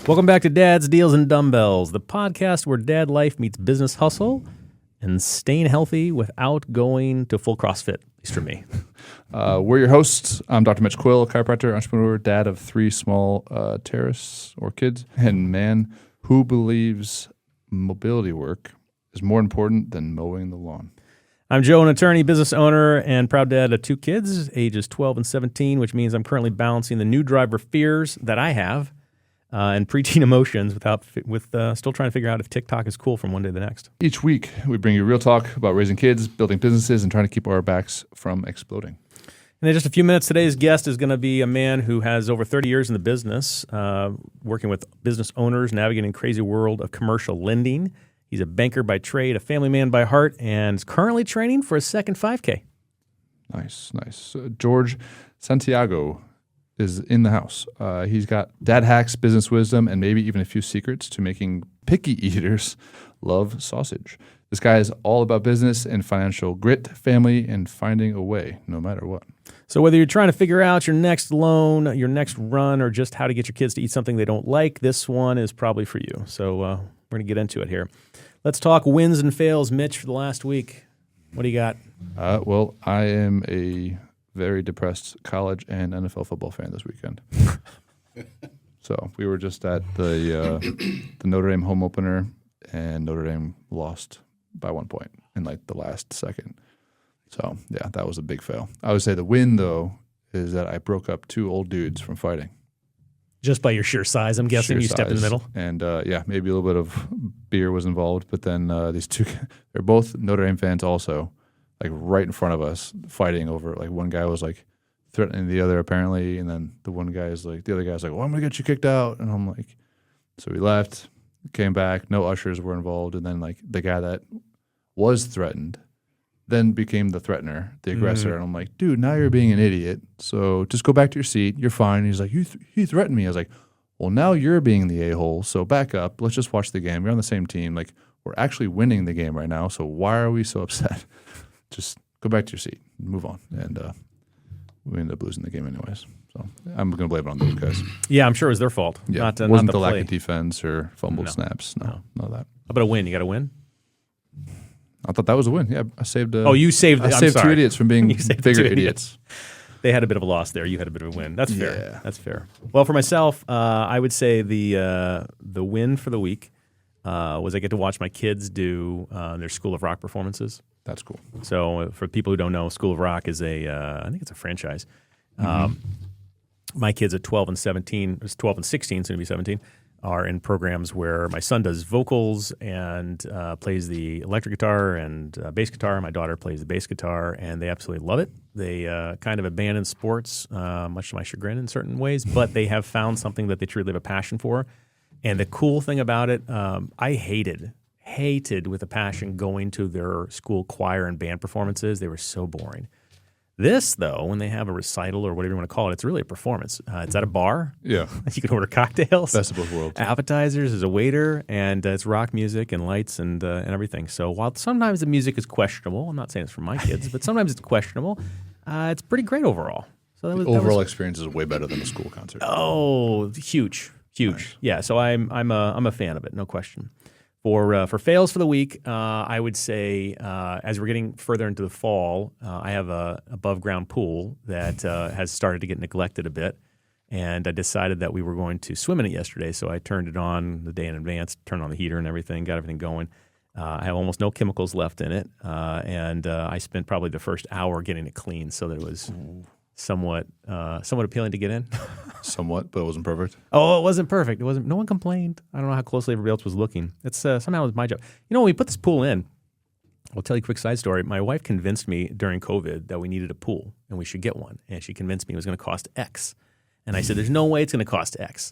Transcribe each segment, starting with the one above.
Welcome back to Dad's Deals and Dumbbells, the podcast where dad life meets business hustle and staying healthy without going to full CrossFit, at least for me. We're your hosts. I'm Dr. Mitch Quill, chiropractor, entrepreneur, dad of 3 small terrorists or kids, and man who believes mobility work is more important than mowing the lawn. I'm Joe, an attorney, business owner, and proud dad of 2 kids, ages 12 and 17, which means I'm currently balancing the new driver fears that I have and preteen emotions with still trying to figure out if TikTok is cool from one day to the next. Each week, we bring you real talk about raising kids, building businesses, and trying to keep our backs from exploding. And in just a few minutes, today's guest is going to be a man who has over 30 years in the business, working with business owners, navigating the crazy world of commercial lending. He's a banker by trade, a family man by heart, and is currently training for his second 5K. Nice. George Santiago is in the house. He's got dad hacks, business wisdom, and maybe even a few secrets to making picky eaters love sausage. This guy is all about business and financial grit, family, and finding a way, no matter what. So whether you're trying to figure out your next loan, your next run, or just how to get your kids to eat something they don't like, this one is probably for you. So we're going to get into it here. Let's talk wins and fails, Mitch, for the last week. What do you got? Well, I am a very depressed college and NFL football fan this weekend. So we were just at the Notre Dame home opener, and Notre Dame lost by 1 point in like the last second. So yeah, that was a big fail. I would say the win though is that I broke up 2 old dudes from fighting. Just by your sheer size, I'm guessing you stepped in the middle. And yeah, maybe a little bit of beer was involved, but then these 2, they're both Notre Dame fans also, like right in front of us, fighting over, like one guy was like threatening the other apparently, and then the other guy's like, well, I'm going to get you kicked out. And I'm like, so we left, came back, no ushers were involved, and then like the guy that was threatened then became the threatener, the aggressor. And I'm like, dude, now you're being an idiot. So just go back to your seat. You're fine. And he's like, he threatened me. I was like, well, now you're being the a-hole. So back up. Let's just watch the game. We're on the same team. Like, we're actually winning the game right now. So why are we so upset? Just go back to your seat. Move on. And we ended up losing the game anyways. So I'm going to blame it on those guys. Yeah, I'm sure it was their fault. Yeah, it wasn't the lack of defense or fumbled snaps. No, none of that. How about a win? You got a win? I thought that was a win. Yeah, I saved. You saved. I saved 2 idiots from being bigger idiots. They had a bit of a loss there. You had a bit of a win. That's fair. Yeah. That's fair. Well, for myself, I would say the win for the week was I get to watch my kids do their School of Rock performances. That's cool. So for people who don't know, School of Rock is I think it's a franchise. My kids at 12 and 17, it's 12 and 16, soon to be 17, are in programs where my son does vocals and plays the electric guitar and bass guitar. My daughter plays the bass guitar, and they absolutely love it. They kind of abandon sports, much to my chagrin in certain ways, but they have found something that they truly have a passion for. And the cool thing about it, I hated with a passion going to their school choir and band performances. They were so boring. This, though, when they have a recital or whatever you want to call it, it's really a performance. It's at a bar. Yeah. You can order cocktails. Best of both worlds. Appetizers, there's a waiter, and it's rock music and lights and everything. So while sometimes the music is questionable, I'm not saying it's for my kids, but sometimes it's questionable, it's pretty great overall. So the overall experience is way better than a school concert. Oh, huge. Nice. Yeah, so I'm a fan of it, no question. For fails for the week, I would say as we're getting further into the fall, I have a above ground pool that has started to get neglected a bit, and I decided that we were going to swim in it yesterday. So I turned it on the day in advance, turned on the heater and everything, got everything going. I have almost no chemicals left in it, and I spent probably the first hour getting it clean, so that it was somewhat appealing to get in. Somewhat, but it wasn't perfect. Oh, it wasn't perfect. It wasn't. No one complained. I don't know how closely everybody else was looking. It's somehow it was my job. You know, when we put this pool in, I'll tell you a quick side story. My wife convinced me during COVID that we needed a pool and we should get one, and she convinced me it was going to cost X. And I said, "There's no way it's going to cost X."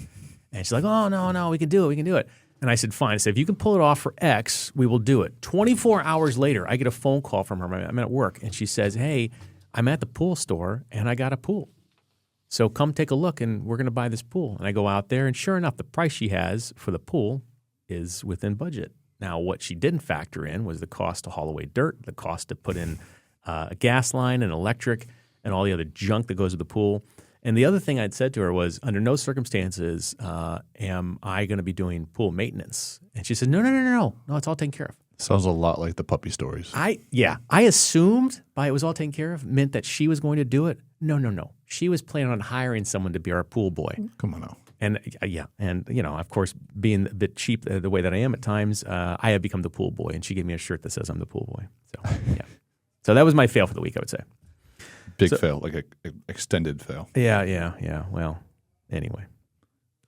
And she's like, "Oh no, we can do it. And I said, "Fine." I said, "If you can pull it off for X, we will do it." 24 hours later, I get a phone call from her. I'm at work, and she says, "Hey, I'm at the pool store and I got a pool. So come take a look and we're going to buy this pool." And I go out there, and sure enough, the price she has for the pool is within budget. Now, what she didn't factor in was the cost to haul away dirt, the cost to put in a gas line and electric and all the other junk that goes with the pool. And the other thing I'd said to her was, under no circumstances am I going to be doing pool maintenance. And she said, no, it's all taken care of. Sounds a lot like the puppy stories. I assumed by it was all taken care of meant that she was going to do it. No. She was planning on hiring someone to be our pool boy. Come on now. And and of course, being a bit cheap the way that I am at times, I have become the pool boy, and she gave me a shirt that says I'm the pool boy. So so that was my fail for the week, I would say. Big fail, like an extended fail. Yeah. Well, anyway.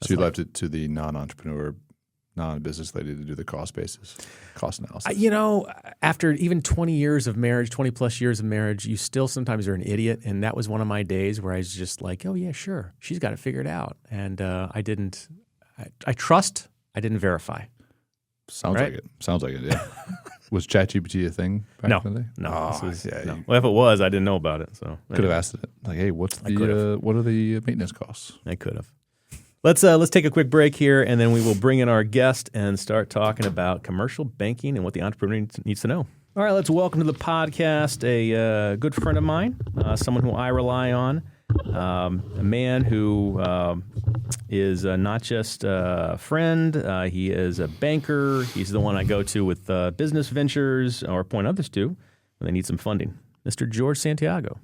So you left it to the non-entrepreneur, non-business lady to do the cost analysis. After even 20 years of marriage, 20 plus years of marriage, you still sometimes are an idiot. And that was one of my days where I was just like, oh, yeah, sure. She's got it figured out. And I didn't verify. Sounds like it, yeah. Was ChatGPT a thing back in the day? No. No. Well, if it was, I didn't know about it. So could have asked it, like, hey, what are the maintenance costs? I could have. Let's take a quick break here, and then we will bring in our guest and start talking about commercial banking and what the entrepreneur needs to know. All right, let's welcome to the podcast a good friend of mine, someone who I rely on, a man who is not just a friend, he is a banker. He's the one I go to with business ventures or point others to when they need some funding. Mr. George Santiago.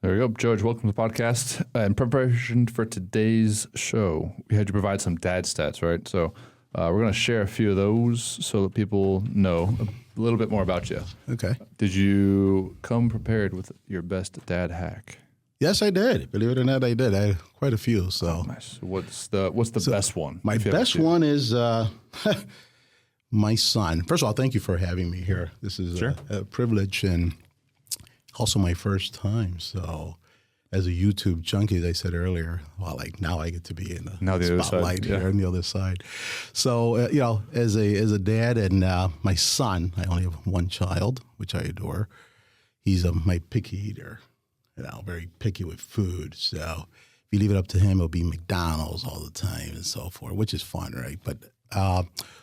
There we go. George, welcome to the podcast. In preparation for today's show, we had you provide some dad stats, right? So we're going to share a few of those so that people know a little bit more about you. Okay. Did you come prepared with your best dad hack? Yes, I did. Believe it or not, I did. I had quite a few. So nice. What's the best one? My best one is my son. First of all, thank you for having me here. This is a privilege and also my first time. So as a YouTube junkie, as I said earlier, now I get to be in the spotlight here on the other side. So, as a dad and my son, I only have one child, which I adore. He's my picky eater, very picky with food. So if you leave it up to him, it'll be McDonald's all the time and so forth, which is fun, right? But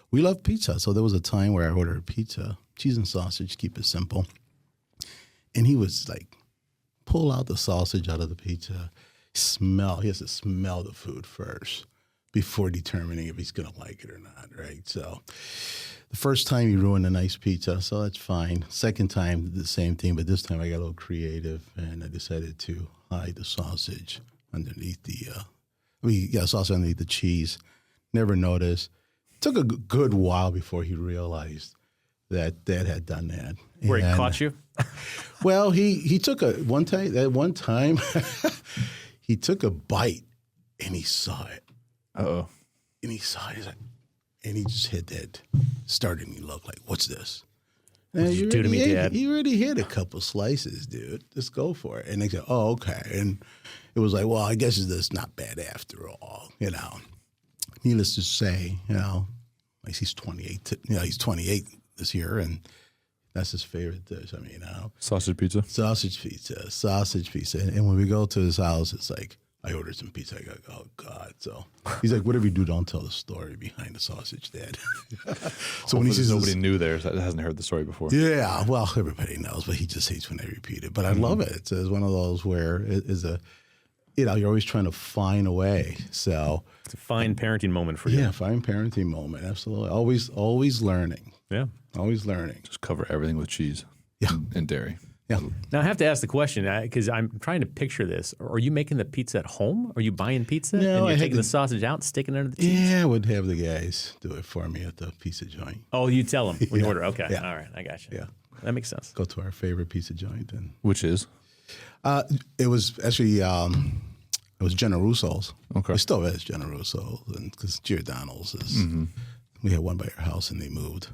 we love pizza. So there was a time where I ordered pizza, cheese and sausage, keep it simple. And he was like, pull out the sausage out of the pizza, he has to smell the food first before determining if he's going to like it or not, right? So the first time he ruined a nice pizza, so that's fine. Second time, the same thing, but this time I got a little creative and I decided to hide the sausage underneath sausage underneath the cheese. Never noticed. Took a good while before he realized that Dad had done that. Where he caught you? Well, he took one time he took a bite and he saw it. Uh-oh. And he saw it and he just hit that started and he looked like, what's this? What did you do to me, Dad? You already hit a couple slices, dude. Just go for it. And they said, oh, okay. And it was like, well, I guess it's not bad after all, Needless to say, like he's 28. He's 28 this year, and that's his favorite dish. Sausage pizza. And when we go to his house, it's like, I ordered some pizza. I go, oh, God. So he's like, whatever you do, don't tell the story behind the sausage, Dad. So when he sees nobody new there that hasn't heard the story before. Yeah, well, everybody knows, but he just hates when I repeat it. But I love it. It's one of those where it is you're always trying to find a way. So it's a fine parenting moment for you. Yeah, fine parenting moment. Absolutely. Always learning. Yeah. Always learning. Just cover everything with cheese and dairy. Yeah. Now, I have to ask the question, because I'm trying to picture this. Are you making the pizza at home? Are you buying pizza? No, and you're taking the sausage out and sticking it under the cheese? Yeah, I would have the guys do it for me at the pizza joint. Oh, you tell them when you order. Okay. Yeah. All right. I got you. Yeah. That makes sense. Go to our favorite pizza joint. Which is? It was actually... It was Generuso's. Okay. It still is Generuso's, because Giordano's is. We had one by our house and they moved.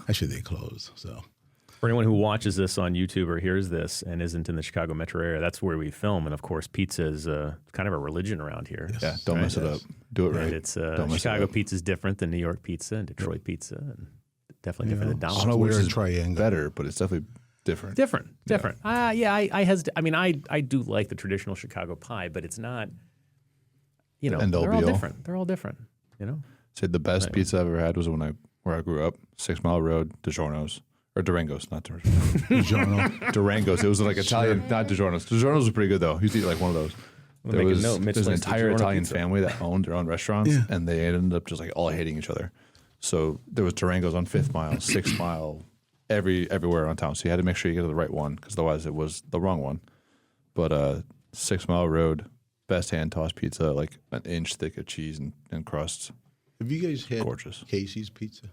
Actually, they closed. So, for anyone who watches this on YouTube or hears this and isn't in the Chicago metro area, that's where we film. And of course, pizza is kind of a religion around here. Yes. Yeah, don't mess it up. Do it right. It's Chicago pizza is different than New York pizza and Detroit pizza, and definitely different than I don't know which is better, but it's definitely different. Different. I hesitate. I do like the traditional Chicago pie, but it's not. They're all different. They're all different. Say the best pizza I've ever had was where I grew up, 6 Mile Road, DiGiorno's. Or Durango's, not DiGiorno. Durango's. It was like Italian, not DiGiorno's. DiGiorno's was pretty good, though. You used to eat like one of those. There was note. Mitch there's an likes to entire order Italian pizza. family that owned their own restaurants, and they ended up just like all hating each other. So there was Durangos on 5th Mile, 6th Mile, everywhere around town. So you had to make sure you get to the right one because otherwise it was the wrong one. But 6 Mile Road, best hand tossed pizza, like an inch thick of cheese and crusts. Have you guys had Gorgeous. Casey's Pizza?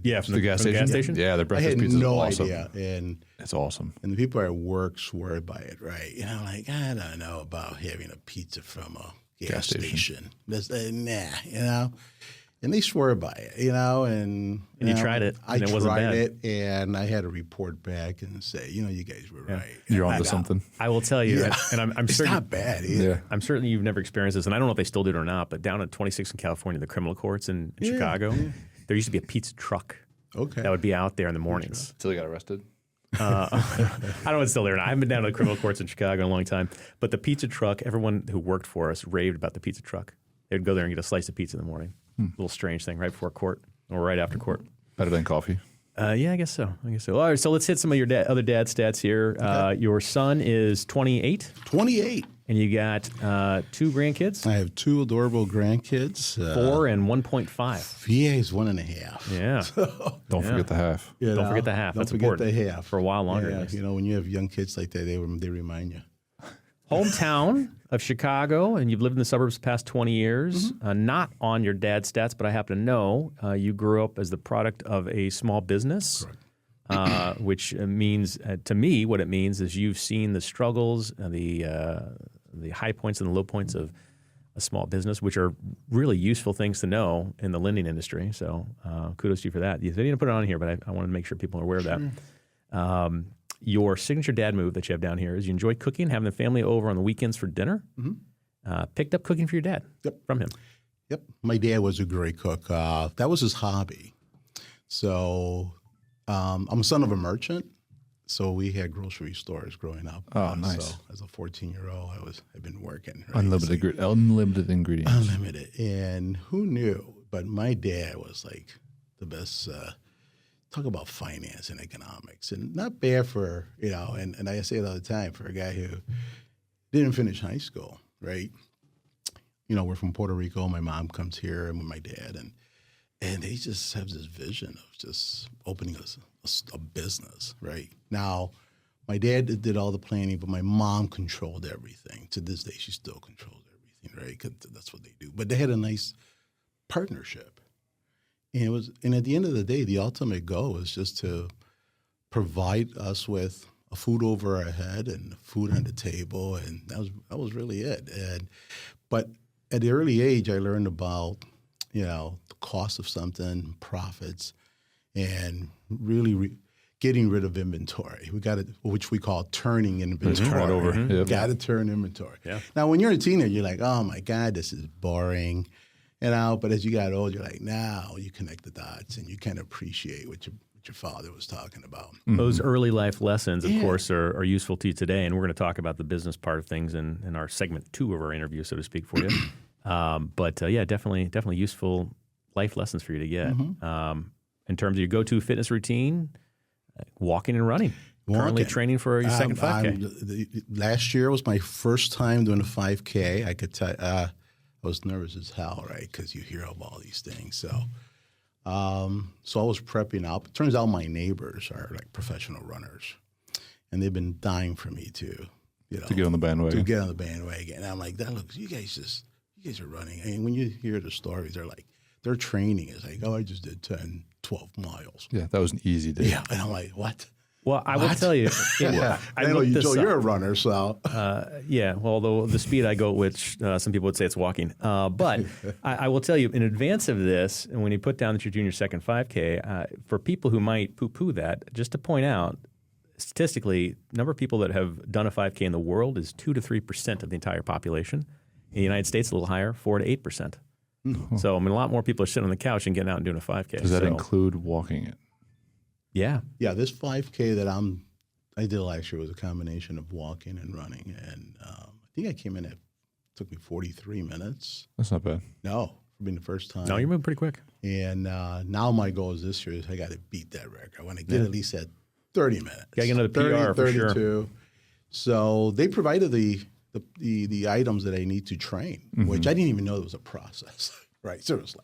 Yeah, from The gas station? Yeah, their I breakfast had pizza no is awesome. idea, and It's awesome. the people at work swear by it, right? You know, like I don't know about having a pizza from a gas station. That's nah, you know. And they swear by it, you know. And you tried it, I and it wasn't tried bad. it, and I had to report back and say, you know, you guys were right. You're And onto I- something. I will tell you, and I'm It's certain not bad either. I'm certain you've never experienced this, and I don't know if they still do it or not. But down at 26 in California, the criminal courts in Chicago, there used to be a pizza truck Okay. that would be out there in the mornings. Until they got arrested. I don't know if it's still there or not. I haven't been down to the criminal courts in Chicago in a long time. But the pizza truck, everyone who worked for us raved about the pizza truck. They'd go there and get a slice of pizza in the morning. Little strange thing, right before court or right after court. Better than coffee. Yeah, I guess so. All right, so let's hit some of your other dad stats here. Your son is 28, 28. and you got 2 grandkids, I have 2 adorable grandkids. 4 and 1.5. VA is 1.5. Yeah. Don't forget the half. You Don't know? forget the half. Don't That's forget important. the half. For a while longer, at Yeah, least. you know, when you have young kids like that, they remind you. Hometown of Chicago, and you've lived in the suburbs the past 20 years. Not on your dad's stats, but I happen to know you grew up as the product of a small business, which means, to me, what it means is you've seen the struggles, the high points and the low points of a small business, which are really useful things to know in the lending industry. So kudos to you for that. They didn't put it on here, but I wanted to make sure people are aware of that. Your signature dad move that you have down here is you enjoy cooking, having the family over on the weekends for dinner. Picked up cooking for your dad from him. Yep. My dad was a great cook. That was his hobby. So I'm a son of a merchant. So we had grocery stores growing up. Oh, nice. So as a 14-year-old, I've been working. Right? Unlimited ingredients. Unlimited. And who knew? But my dad was like the best. Talk about finance and economics, and not bad for, you know, and I say it all the time, for a guy who didn't finish high school, right? You know, we're from Puerto Rico. My mom comes here and with my dad, and they just have this vision of just opening a business, right? Now, my dad did all the planning, but my mom controlled everything. To this day, she still controls everything, right? 'Cause that's what they do. But they had a nice partnership. And at the end of the day, the ultimate goal was just to provide us with a food over our head and food on the table, and that was really it. But at the early age, I learned about, you know, the cost of something, profits, and really getting rid of inventory. We got it, which we call turning inventory. Turn it over. Yep. Got to turn inventory. Yeah. Now, when you're a teenager, you're like, oh my God, this is boring. You know, but as you got older, you're like, now you connect the dots and you kind of appreciate what your father was talking about. Those early life lessons, of course, are useful to you today, and we're going to talk about the business part of things in our segment 2 of our interview, so to speak, for you. But definitely useful life lessons for you to get. In terms of your go-to fitness routine, walking and running. Currently training for your second 5K. Last year was my first time doing a 5K. I could tell. I was nervous as hell, right? Because you hear of all these things. So I was prepping up. It turns out my neighbors are like professional runners, and they've been dying for me to get on the bandwagon. To get on the bandwagon. And I'm like, look, you guys are running. And when you hear the stories, they're like, their training is like, oh, I just did 10, 12 miles. Yeah, that was an easy day. Yeah, and I'm like, what? Well, I will tell you. I know you, Joe, you're a runner, so. Yeah, well, the speed I go, which some people would say it's walking. But I will tell you, in advance of this, and when you put down that you're doing your second 5K, for people who might poo-poo that, just to point out, statistically, number of people that have done a 5K in the world is 2 to 3% of the entire population. In the United States, a little higher, 4 to 8%. So, I mean, a lot more people are sitting on the couch and getting out and doing a 5K. Does that include walking it? Yeah. Yeah, this 5K that I did last year was a combination of walking and running. And I think I came in took me 43 minutes. That's not bad. No, for being the first time. No, you're moving pretty quick. And now my goal is this year is I got to beat that record. I want to get at least at 30 minutes. Got to get another PR 30, for 32. sure. So they provided the the items that I need to train, which I didn't even know there was a process. Right, seriously.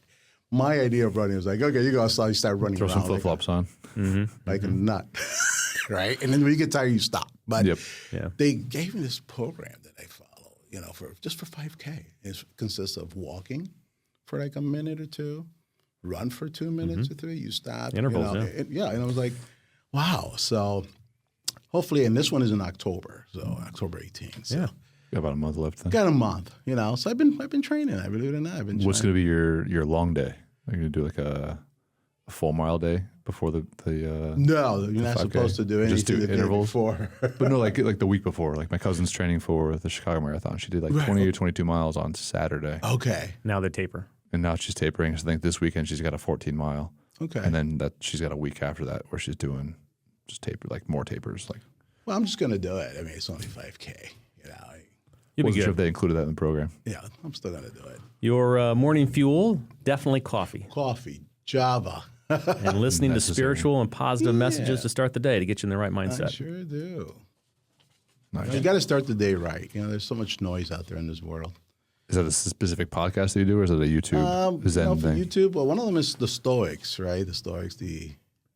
My idea of running was like, okay, you go outside, you start running Throw around. some flip-flops on. Like a nut, right? And then when you get tired, you stop. But Yeah. they gave me this program that I follow, for 5K. It consists of walking for like a minute or two, run for 2 minutes or 3, you stop. Intervals, and I was like, wow. So hopefully, and this one is in October, so October 18th. So. Yeah. Got about a month left then. Got a month, So I've been training. I believe it or not, I've been. What's going to be your long day? Are you going to do like a full mile day before the No, you're not 5K? supposed to do anything Just do the day intervals? before. But no, like the week before. Like my cousin's training for the Chicago Marathon. She did like 20 or 22 miles on Saturday. Okay. Now they taper. And now she's tapering. So I think this weekend she's got a 14 mile. Okay. And then she's got a week after that where she's doing just more tapers. Like, Well, I'm just going to do it. I mean, it's only 5K, You'll be wasn't sure good. if they included that in the program. Yeah, I'm still going to do it. Your morning fuel, definitely coffee. Coffee, Java. And listening to Necessary. spiritual and positive messages to start the day to get you in the right I mindset. sure do. Nice. You got to start the day right. There's so much noise out there in this world. Is that a specific podcast that you do, or is it a YouTube Zen For thing? YouTube, well, one of them is the Stoics, right? The Stoics, the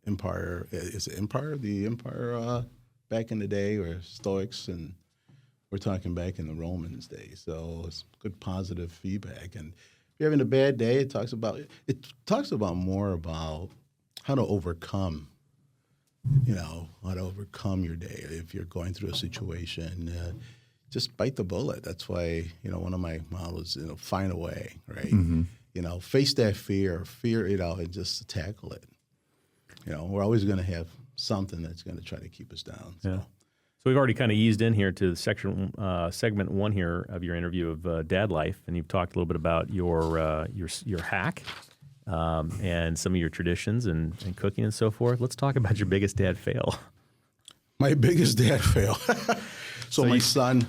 Empire. Is it Empire? The Empire back in the day, or Stoics, and we're talking back in the Romans days. So it's good positive feedback. And if you're having a bad day, it talks about more about how to overcome. How to overcome your day. If you're going through a situation, just bite the bullet. That's why, one of my models, find a way, right? Face that fear, and just tackle it. We're always going to have something that's going to try to keep us down. So. Yeah. So we've already kind of eased in here to segment 1 here of your interview of dad life, and you've talked a little bit about your hack and some of your traditions and cooking and so forth. Let's talk about your biggest dad fail. My biggest dad fail. So my son,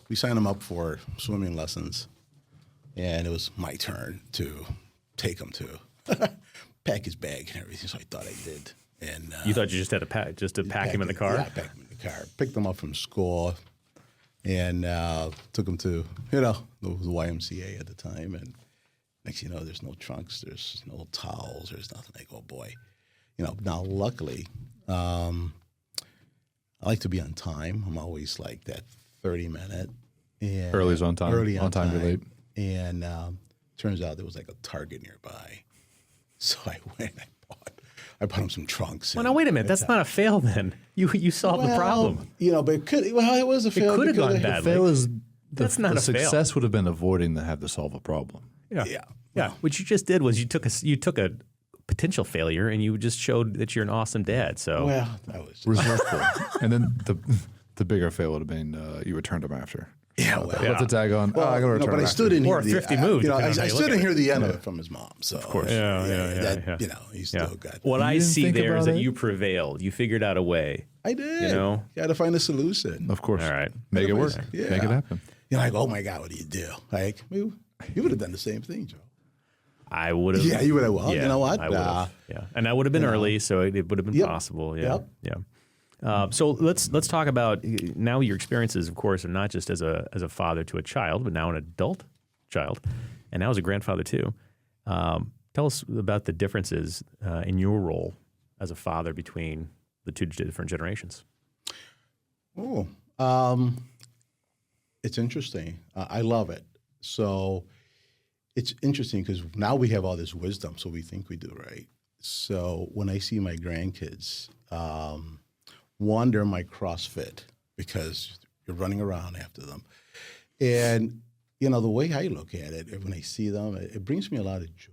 we signed him up for swimming lessons, and it was my turn to take him to pack his bag and everything. So I thought I did. And You thought you just had to pack him in the car? Yeah, pack him in the car. Picked him up from school, and took him to the YMCA at the time. And next, there's no trunks, there's no towels, there's nothing. I go, oh boy, Now, luckily, I like to be on time. I'm always like that 30-minute. Early is on time. Early on time. You're late. And turns out there was like a Target nearby. So I went and I bought him some trunks. Well, now wait a minute. That's not a fail then. You solved the problem. But it could. It was a fail. It could have gone because badly. Fail is That's not a fail. success would have been avoiding the have to solve a problem. Yeah. What you just did was you took a potential failure and you just showed that you're an awesome dad. So that was Resourceful. And then the bigger fail would have been you returned them after. Left the tag on. I got to return but them I still didn't Or hear a thrifty move, I depending on how you still look didn't at hear the end of it from his mom. So of course. Yeah. He's still good. What I didn't see think there is about that it? you prevailed. You figured out a way. I did. You got to find a solution. Of course. All right. Make it work. Yeah. Make it happen. You're like, oh my God, what do you do? Like, you would have done the same thing, Joe. I would have. Yeah, you would have. Well, yeah, you know what? I would have. Yeah, and I would have been early, so it would have been possible. Yeah, yeah. So let's talk about now your experiences. Of course, are not just as a father to a child, but now an adult child, and now as a grandfather too. Tell us about the differences in your role as a father between the two different generations. Oh, it's interesting. I love it. So it's interesting because now we have all this wisdom, so we think we do, right? So when I see my grandkids, one, they're my CrossFit because you're running around after them. And, the way I look at it, when I see them, it brings me a lot of joy.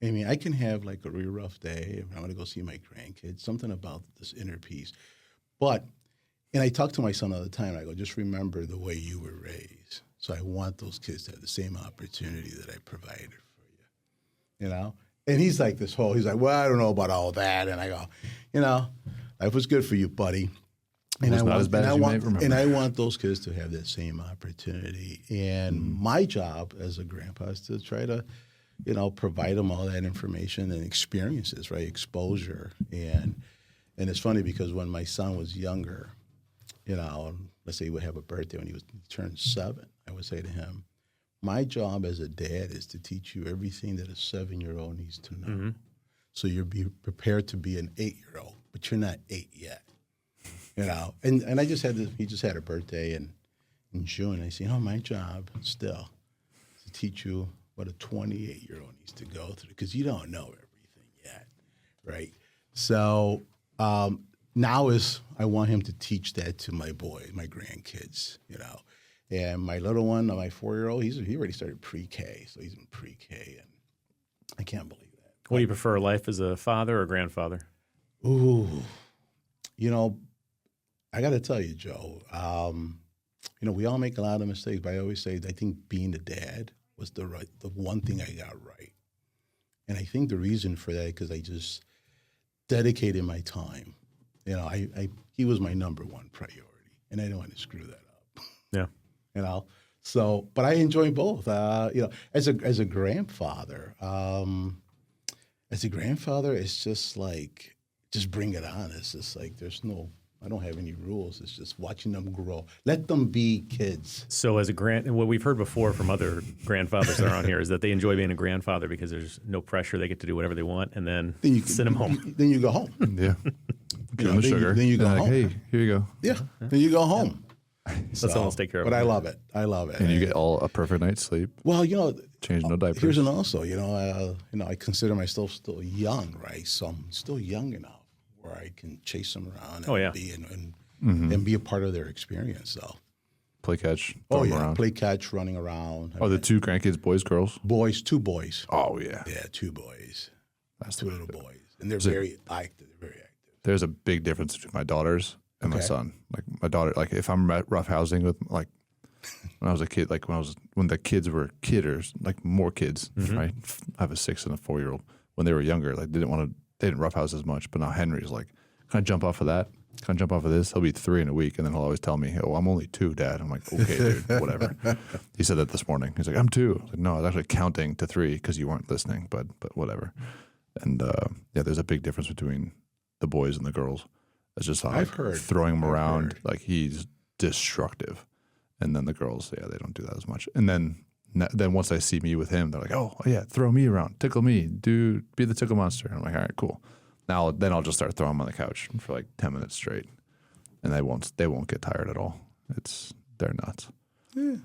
I mean, I can have like a real rough day. I'm going to go see my grandkids, something about this inner peace. And I talk to my son all the time. I go, just remember the way you were raised. So I want those kids to have the same opportunity that I provided for you, And he's like he's like, well, I don't know about all that. And I go, life was good for you, buddy. And It's not as bad as you may remember. And I want those kids to have that same opportunity. And my job as a grandpa is to try to, provide them all that information and experiences, right? Exposure. And it's funny because when my son was younger, let's say he would have a birthday when he turned 7, I would say to him, my job as a dad is to teach you everything that a 7-year-old needs to know. So you'll be prepared to be an 8-year-old, but you're not 8 yet. And I just he just had a birthday in June. I said, my job still is to teach you what a 28-year-old needs to go through, because you don't know everything yet, right? So now I want him to teach that to my grandkids, And my little one, my 4-year-old, he already started pre-K, so he's in pre-K, and I can't believe that. What do you prefer, life as a father or grandfather? Ooh, I got to tell you, Joe, we all make a lot of mistakes, but I always say I think being the dad was the one thing I got right. And I think the reason for that, because I just dedicated my time. He was my number one priority, and I don't want to screw that up. Yeah. So, but I enjoy both. As a grandfather, it's just like, just bring it on. It's just like I don't have any rules. It's just watching them grow. Let them be kids. So as what we've heard before from other grandfathers that are on here is that they enjoy being a grandfather because there's no pressure. They get to do whatever they want, and then you send them home. Then you go home. Yeah. Give them the sugar. Then you go home. Hey, here you go. Yeah. Then you go home. Let someone else take care of it. But I love it. And you get a perfect night's sleep. Well, change no diapers. Here's an also. I consider myself still young, right? So I'm still young enough where I can chase them around and be a part of their experience. So play catch, throw them around. Play catch, running around. The 2 grandkids, boys, girls? Boys, 2 boys. Oh, yeah. Yeah, 2 boys. That's 2 little boys. And they're very active. There's a big difference between my daughters and my son. Like my daughter, like if I'm roughhousing with, like when I was a kid, like when the kids were kidders, like more kids, right? I have a 6 and a 4-year-old. When they were younger, like they didn't roughhouse as much. But now Henry's like, can I jump off of that? Can I jump off of this? He'll be 3 in a week, and then he'll always tell me, "Oh, I'm only 2, Dad." I'm like, "Okay, dude, whatever." He said that this morning. He's like, "I'm 2." I was like, "No, I was actually counting to 3 because you weren't listening." But whatever. And there's a big difference between the boys and the girls. It's just I've heard throwing him around like he's destructive, and then the girls, they don't do that as much. And then once they see me with him, they're like, "Oh yeah, throw me around, tickle me, be the tickle monster." And I'm like, "All right, cool." Then I'll just start throwing them on the couch for like 10 minutes straight, and they won't get tired at all. They're nuts. Yeah.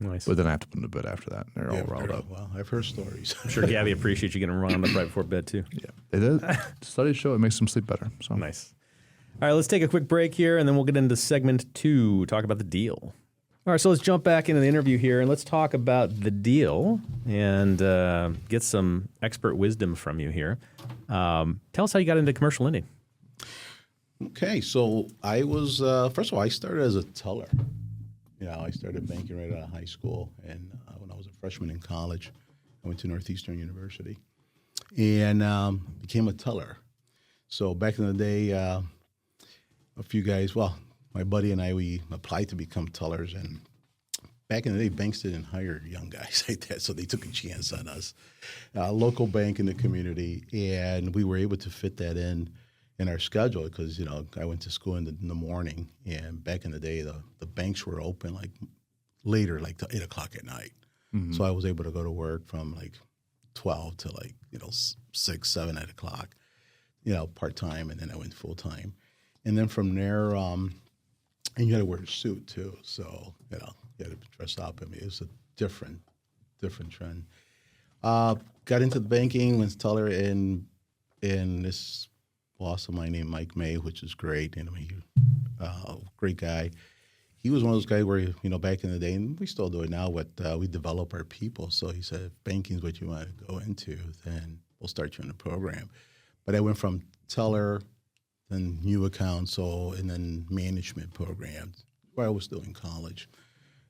Nice. But then I have to put them to bed after that. They're all riled up. Well, I've heard stories. I'm sure Gabby appreciates you getting run on the right before bed too. Yeah, it is. Studies show it makes them sleep better. So nice. All right, let's take a quick break here, and then we'll get into segment 2, talk about the deal. All right, so let's jump back into the interview here, and let's talk about the deal and get some expert wisdom from you here. Tell us how you got into commercial lending. Okay, so I was, first of all, I started as a teller. I started banking right out of high school, and when I was a freshman in college, I went to Northeastern University and became a teller. So back in the day, a few guys, my buddy and I, we applied to become tellers, and back in the day, banks didn't hire young guys like that, so they took a chance on us. Local bank in the community, and we were able to fit that in our schedule because, I went to school in the morning, and back in the day, the banks were open like later, like till 8 o'clock at night. Mm-hmm. So I was able to go to work from like 12 to like, 6, 7, 8 o'clock, part-time, and then I went full-time. And then from there, and you had to wear a suit too. So, you had to dress up. I mean, it was a different trend. Got into the banking, went to teller, and this boss of mine named Mike May, which is great. Great guy. He was one of those guys where, back in the day, and we still do it now, we develop our people. So he said, if banking is what you want to go into, then we'll start you in the program. But I went from teller, then new accounts, and then management programs while I was still in college.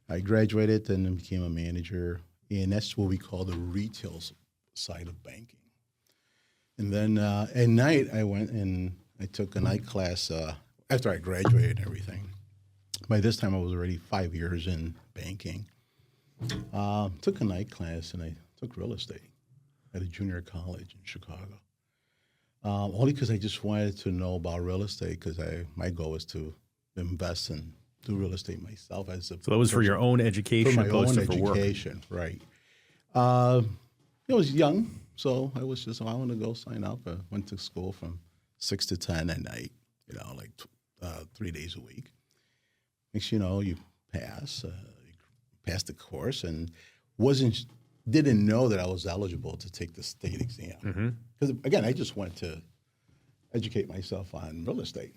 I graduated and then became a manager, and that's what we call the retail side of banking. And then at night, I went and I took a night class after I graduated and everything. By this time, I was already 5 years in banking. Took a night class, and I took real estate at a junior college in Chicago. Only because I just wanted to know about real estate, because my goal was to invest in do real estate myself as a. So that was for your own education, for my opposed own to for work. education, right? I was young, so I was just I want to go sign up. I went to school from 6 to 10 at night. 3 days a week. Next, you pass the course, and didn't know that I was eligible to take the state exam. Because again, I just wanted to educate myself on real estate.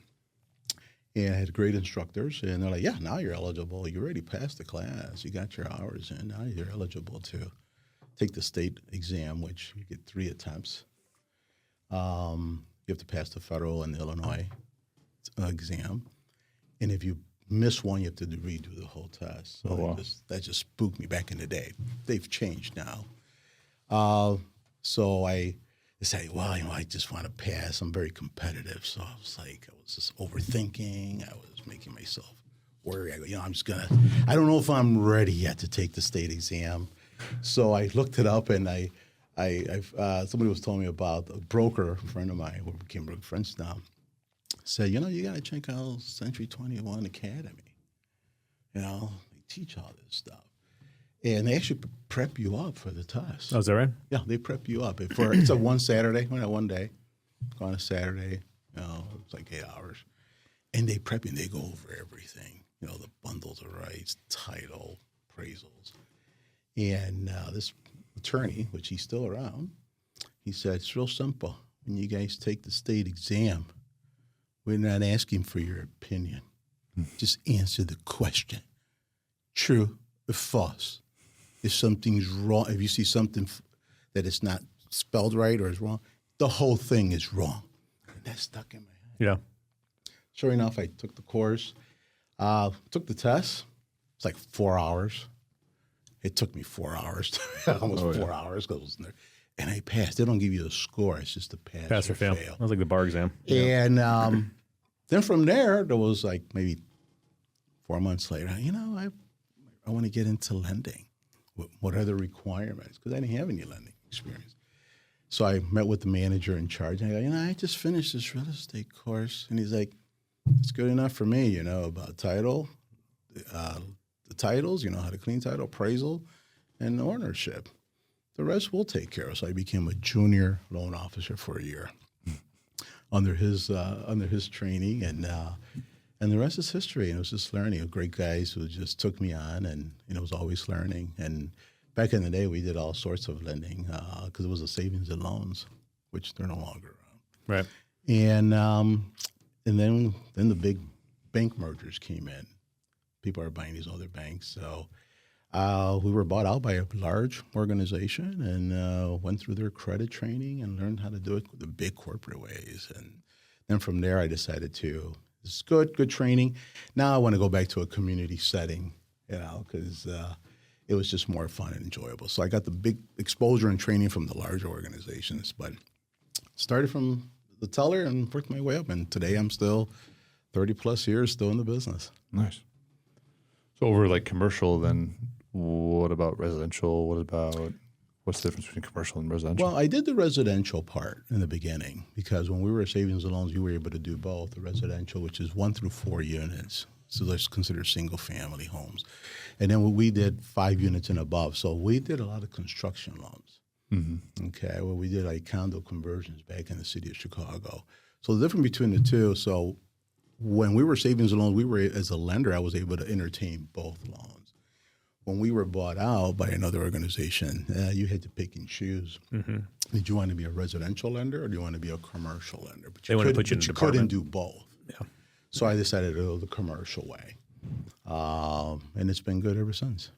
And I had great instructors, and they're like, yeah, now you're eligible. You already passed the class. You got your hours in. Now you're eligible to take the state exam, which you get 3 attempts. You have to pass the federal and the Illinois exam. And if you miss one, you have to redo the whole test. So that just spooked me back in the day. They've changed now. So I decided, I just want to pass. I'm very competitive. So I was just overthinking. I was making myself worry. I go, I don't know if I'm ready yet to take the state exam. So I looked it up, and somebody was telling me about a broker, a friend of mine, who became good friends now, said, you got to check out Century 21 Academy. They teach all this stuff. And they actually prep you up for the test. Oh, is that right? Yeah, they prep you up. It's a one Saturday, one day. Go on a Saturday, it's like 8 hours. And they prep you, and they go over everything. The bundles of rights, title, appraisals. And this attorney, which he's still around, he said, it's real simple. When you guys take the state exam, we're not asking for your opinion. Just answer the question. True or false? If something's wrong, if you see something that is not spelled right or is wrong, the whole thing is wrong. And that stuck in my head. Yeah. Sure enough, I took the course, took the test. It's like 4 hours. It took me 4 hours, almost 4 hours. And I passed. They don't give you a score. It's just a pass or fail. That was like the bar exam. And then from there was like maybe 4 months later, I want to get into lending. What are the requirements? Because I didn't have any lending experience. So I met with the manager in charge, and I go, I just finished this real estate course. And he's like, it's good enough for me, about title, the titles, how to clean title, appraisal, and ownership. The rest we'll take care of. So I became a junior loan officer for a year under his training, and the rest is history. And it was just learning. Great guys who just took me on, and was always learning. And back in the day, we did all sorts of lending because it was a savings and loans, which they're no longer around. Right. And then the big bank mergers came in. People are buying these other banks, so we were bought out by a large organization and went through their credit training and learned how to do it the big corporate ways. And then from there, I decided it's good training. Now I want to go back to a community setting, because it was just more fun and enjoyable. So I got the big exposure and training from the large organizations, but started from the teller and worked my way up. And today I'm still 30 plus years still in the business. Nice. So over like commercial, then what about residential? What's the difference between commercial and residential? Well, I did the residential part in the beginning because when we were savings and loans, we were able to do both. The residential, which is 1 through 4 units, so that's considered single-family homes. And then we did 5 units and above. So we did a lot of construction loans. Mm-hmm. Okay, well, we did like condo conversions back in the city of Chicago. So the difference between the two, so when we were savings and loans, as a lender, I was able to entertain both loans. When we were bought out by another organization, you had to pick and choose. Mm-hmm. Did you want to be a residential lender or do you want to be a commercial lender? But they want to put you in a couldn't department. do both. Yeah. So I decided to go the commercial way. And it's been good ever since.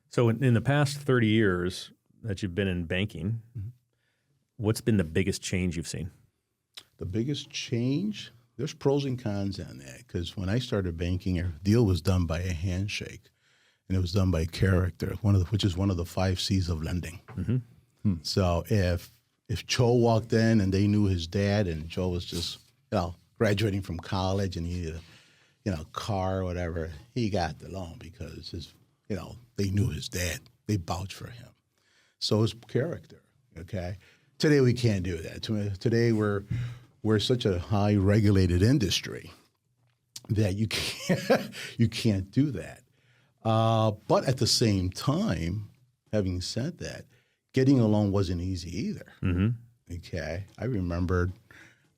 So in the past 30 years that you've been in banking, what's been the biggest change you've seen? The biggest change? There's pros and cons on that because when I started banking, a deal was done by a handshake. And it was done by character, which is one of the 5 C's of lending. Mm-hmm. So if Joe walked in and they knew his dad, and Joe was just graduating from college and he needed a car or whatever, he got the loan because they knew his dad. They vouched for him. So it's character. Okay. Today we can't do that. Today we're such a high regulated industry. that you can't do that. But at the same time, having said that, getting a loan wasn't easy either. Okay, I remember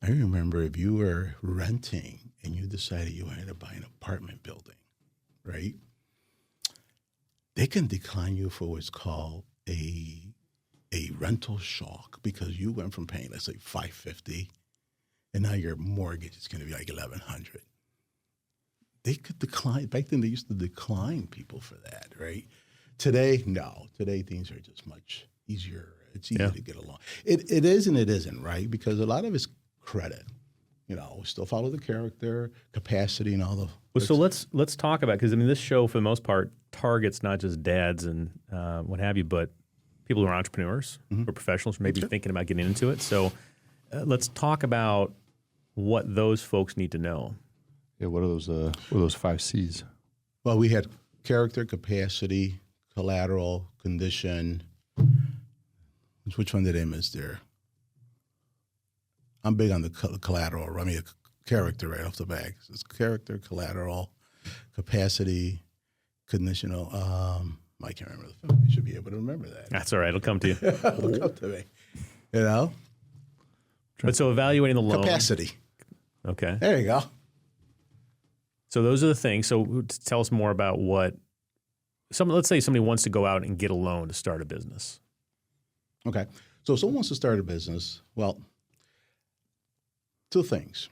if you were renting and you decided you wanted to buy an apartment building, right? They can decline you for what's called a rental shock because you went from paying, let's say, $550, and now your mortgage is going to be like $1,100. They could decline. Back then, they used to decline people for that, right? Today, no. Today, things are just much easier. It's easier to get along. It is and it isn't, right? Because a lot of it's credit. We still follow the character, capacity, and all the. Well, so let's talk about, because I mean, this show for the most part targets not just dads and what have you, but people who are entrepreneurs, who are professionals, maybe thinking about getting into it. So let's talk about what those folks need to know. Yeah, what are those 5 C's? Well, we had character, capacity, collateral, condition. Which one did I miss there? I'm big on the collateral. I mean, character right off the bat. So it's character, collateral, capacity, conditional. I can't remember the film. I should be able to remember that. That's all right. It'll come to you. It'll come to me. But so evaluating the loan. Capacity. Okay. There you go. So those are the things. So tell us more about let's say somebody wants to go out and get a loan to start a business. Okay. So if someone wants to start a business, well, 2 things.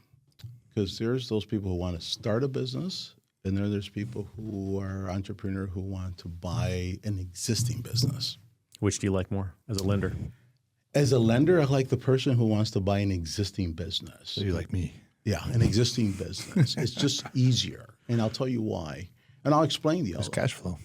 Because there's those people who want to start a business, and then there's people who are entrepreneurs who want to buy an existing business. Which do you like more as a lender? As a lender, I like the person who wants to buy an existing business. So you like me? Yeah, an existing business. It's just easier. And I'll tell you why. And I'll explain the It's cash flow.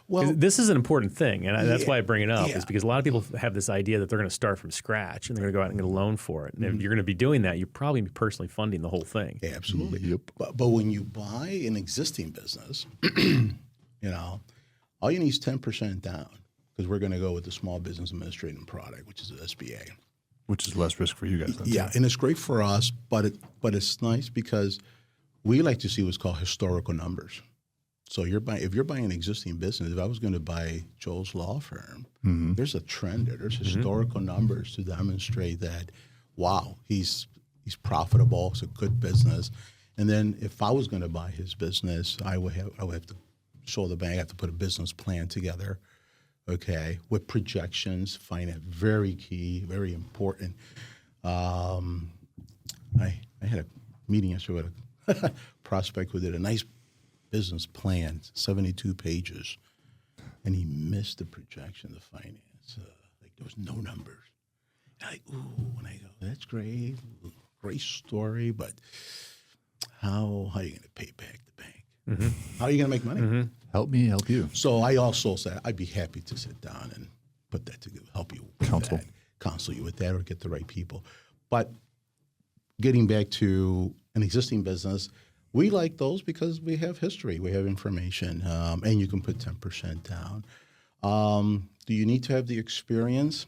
Well, this is an important thing, and that's why I bring it up, is because a lot of people have this idea that they're going to start from scratch and they're going to go out and get a loan for it. And if you're going to be doing that, you're probably personally funding the whole thing. yeah, absolutely. Yep. But when you buy an existing business, all you need is 10% down because we're going to go with the Small Business Administrating Product, which is the SBA. Which is less risk for you guys. Yeah, and it's great for us, but it's nice because we like to see what's called historical numbers. So if you're buying an existing business, if I was going to buy Joel's law firm, there's a trend there. There's historical numbers to demonstrate that, wow, he's profitable. It's a good business. And then if I was going to buy his business, I would have to show the bank. I have to put a business plan together, okay, with projections. Find it very key, very important. I had a meeting yesterday with a prospect who did a nice business plan, 72 pages, and he missed the projection, the finance. Like there was no numbers. And and I go, that's great story, but how are you going to pay back the bank? How are you going to make money? Help me, help you. So I also said I'd be happy to sit down and put that together, help you with counsel you with that, or get the right people. But getting back to an existing business, we like those because we have history, we have information, and you can put 10% down. Do you need to have the experience?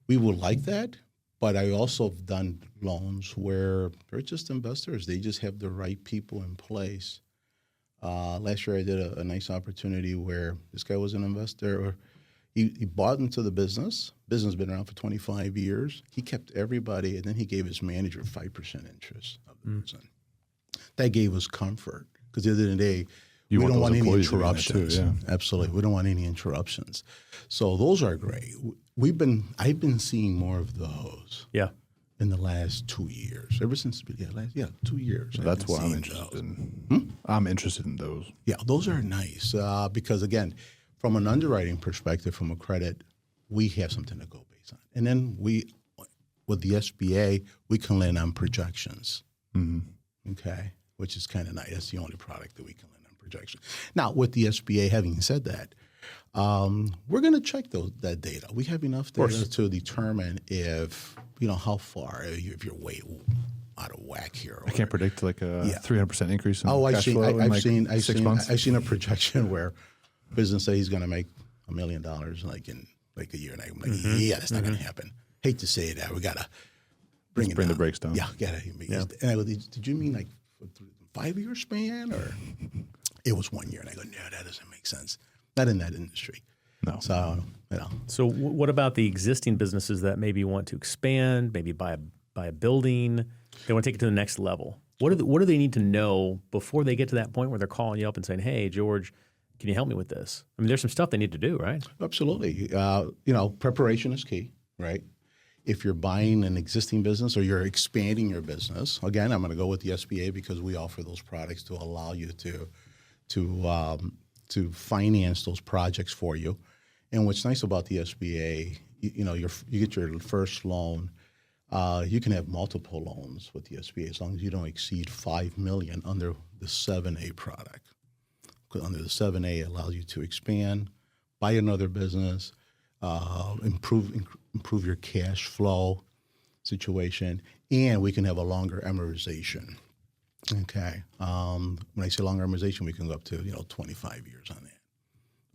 We would like that, but I also have done loans where they're just investors. They just have the right people in place. Last year I did a nice opportunity where this guy was an investor. He bought into the business. Business has been around for 25 years. He kept everybody, and then he gave his manager 5% interest of the business. That gave us comfort because at the end of the day, we don't want any interruptions. Too, yeah. Absolutely, we don't want any interruptions. So those are great. I've been seeing more of those. Yeah. In the last 2 years, ever since 2 years. That's what I'm interested in. I'm interested in those. Yeah, those are nice because again, from an underwriting perspective, from a credit, we have something to go based on, and then with the SBA, we can lend on projections. Okay, which is kind of nice. That's the only product that we can lend on projections. Now, with the SBA, having said that, we're going to check that data. We have enough data to determine if how far, if you're way out of whack here. I can't predict like a 300% increase in cash flow I've in 6 months. I've seen a projection where business say he's going to make $1 million like in like a year, and I'm like, yeah, that's not going to happen. Hate to say that, we got to bring the brakes down. Yeah, got to. And I go, did you mean like 5-year span, or it was 1 year. And I go, no, that doesn't make sense. Not in that industry. No. So, So what about the existing businesses that maybe want to expand, maybe buy a building, they want to take it to the next level? What do they need to know before they get to that point where they're calling you up and saying, hey, George, can you help me with this? I mean, there's some stuff they need to do, right? Absolutely. Preparation is key, right? If you're buying an existing business or you're expanding your business, again, I'm going to go with the SBA because we offer those products to allow you to finance those projects for you. And what's nice about the SBA, you get your first loan. You can have multiple loans with the SBA as long as you don't exceed $5 million under the 7A product. Because under the 7A, it allows you to expand, buy another business, improve your cash flow situation, and we can have a longer amortization. Okay. When I say longer amortization, we can go up to 25 years on that.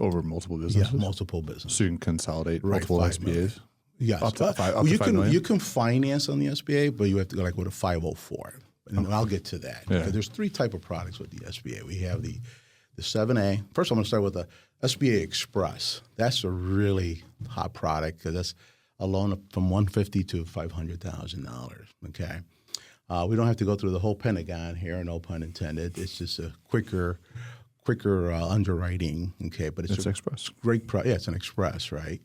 Over multiple businesses? Yeah, multiple businesses. So you can consolidate multiple SBAs? Yes. Up to $5 million? You can finance on the SBA, but you have to go with a 504. And I'll get to that. Yeah. Because there's 3 type of products with the SBA. We have the 7A. First, I'm going to start with the SBA Express. That's a really hot product because that's a loan from $150,000 to $500,000. Okay. We don't have to go through the whole Pentagon here, no pun intended. It's just a quicker underwriting. Okay, but it's Express. Great product. Yeah, it's an Express, right?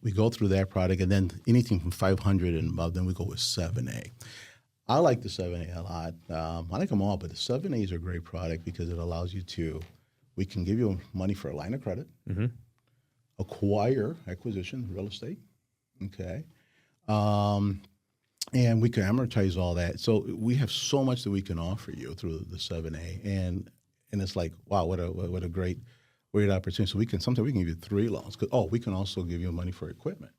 We go through that product, and then anything from 500 and above, then we go with 7A. I like the 7A a lot. I like them all, but the 7A is a great product because it allows you we can give you money for a line of credit, acquisition, real estate, okay? And we can amortize all that. So we have so much that we can offer you through the 7A, and it's like, wow, what a great opportunity. So sometimes we can give you 3 loans. We can also give you money for equipment.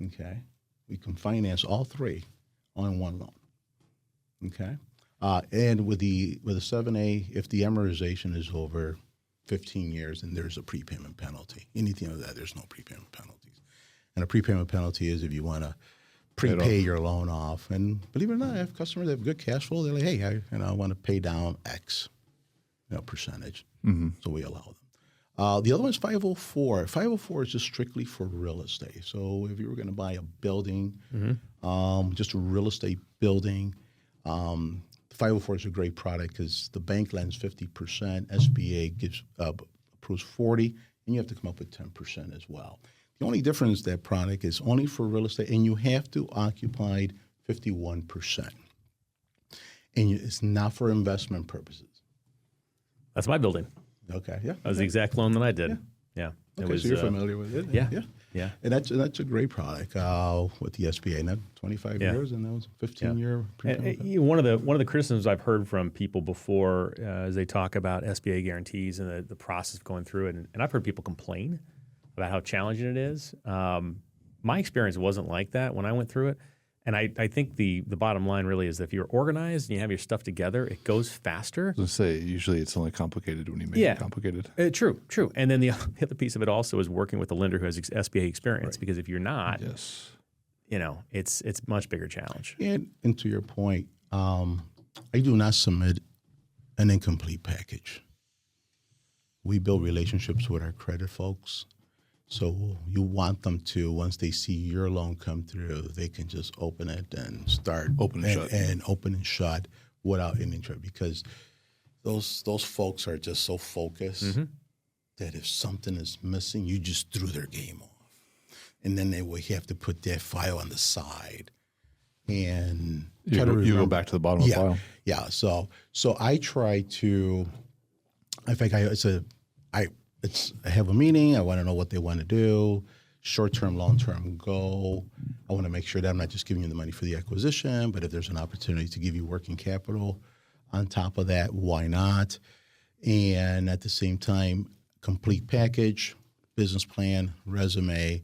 Okay, we can finance all 3 on 1 loan. Okay, and with the 7A, if the amortization is over 15 years, then there's a prepayment penalty. Anything of that, there's no prepayment penalties. And a prepayment penalty is if you want to prepay your loan off. And believe it or not, I have customers that have good cash flow. They're like, hey, I want to pay down X percentage. Mm-hmm. So we allow them. The other one is 504. 504 is just strictly for real estate. So if you were going to buy a building, just a real estate building, 504 is a great product because the bank lends 50%, SBA approves 40%, and you have to come up with 10% as well. The only difference that product is only for real estate, and you have to occupy 51%. And it's not for investment purposes. That's my building. Okay, yeah. That was the exact loan that I did. Yeah. Okay, so you're familiar with it? Yeah. And that's a great product with the SBA. Now 25 years, and that was 15-year. One of the criticisms I've heard from people before as they talk about SBA guarantees and the process of going through it, and I've heard people complain about how challenging it is. My experience wasn't like that when I went through it. And I think the bottom line really is that if you're organized and you have your stuff together, it goes faster. I was going to say, usually it's only complicated when you make it complicated. True. And then the other piece of it also is working with a lender who has SBA experience. Right. Because if you're not, it's a much bigger challenge. And to your point, I do not submit an incomplete package. We build relationships with our credit folks. So you want them to, once they see your loan come through, they can just open it and start open and shut without any trouble. Because those folks are just so focused that if something is missing, you just threw their game off, and then they will have to put that file on the side and you go back to the bottom of the file. Yeah. So I try to. In fact, I have a meeting. I want to know what they want to do, short-term, long-term goal. I want to make sure that I'm not just giving you the money for the acquisition, but if there's an opportunity to give you working capital on top of that, why not? And at the same time, complete package, business plan, resume,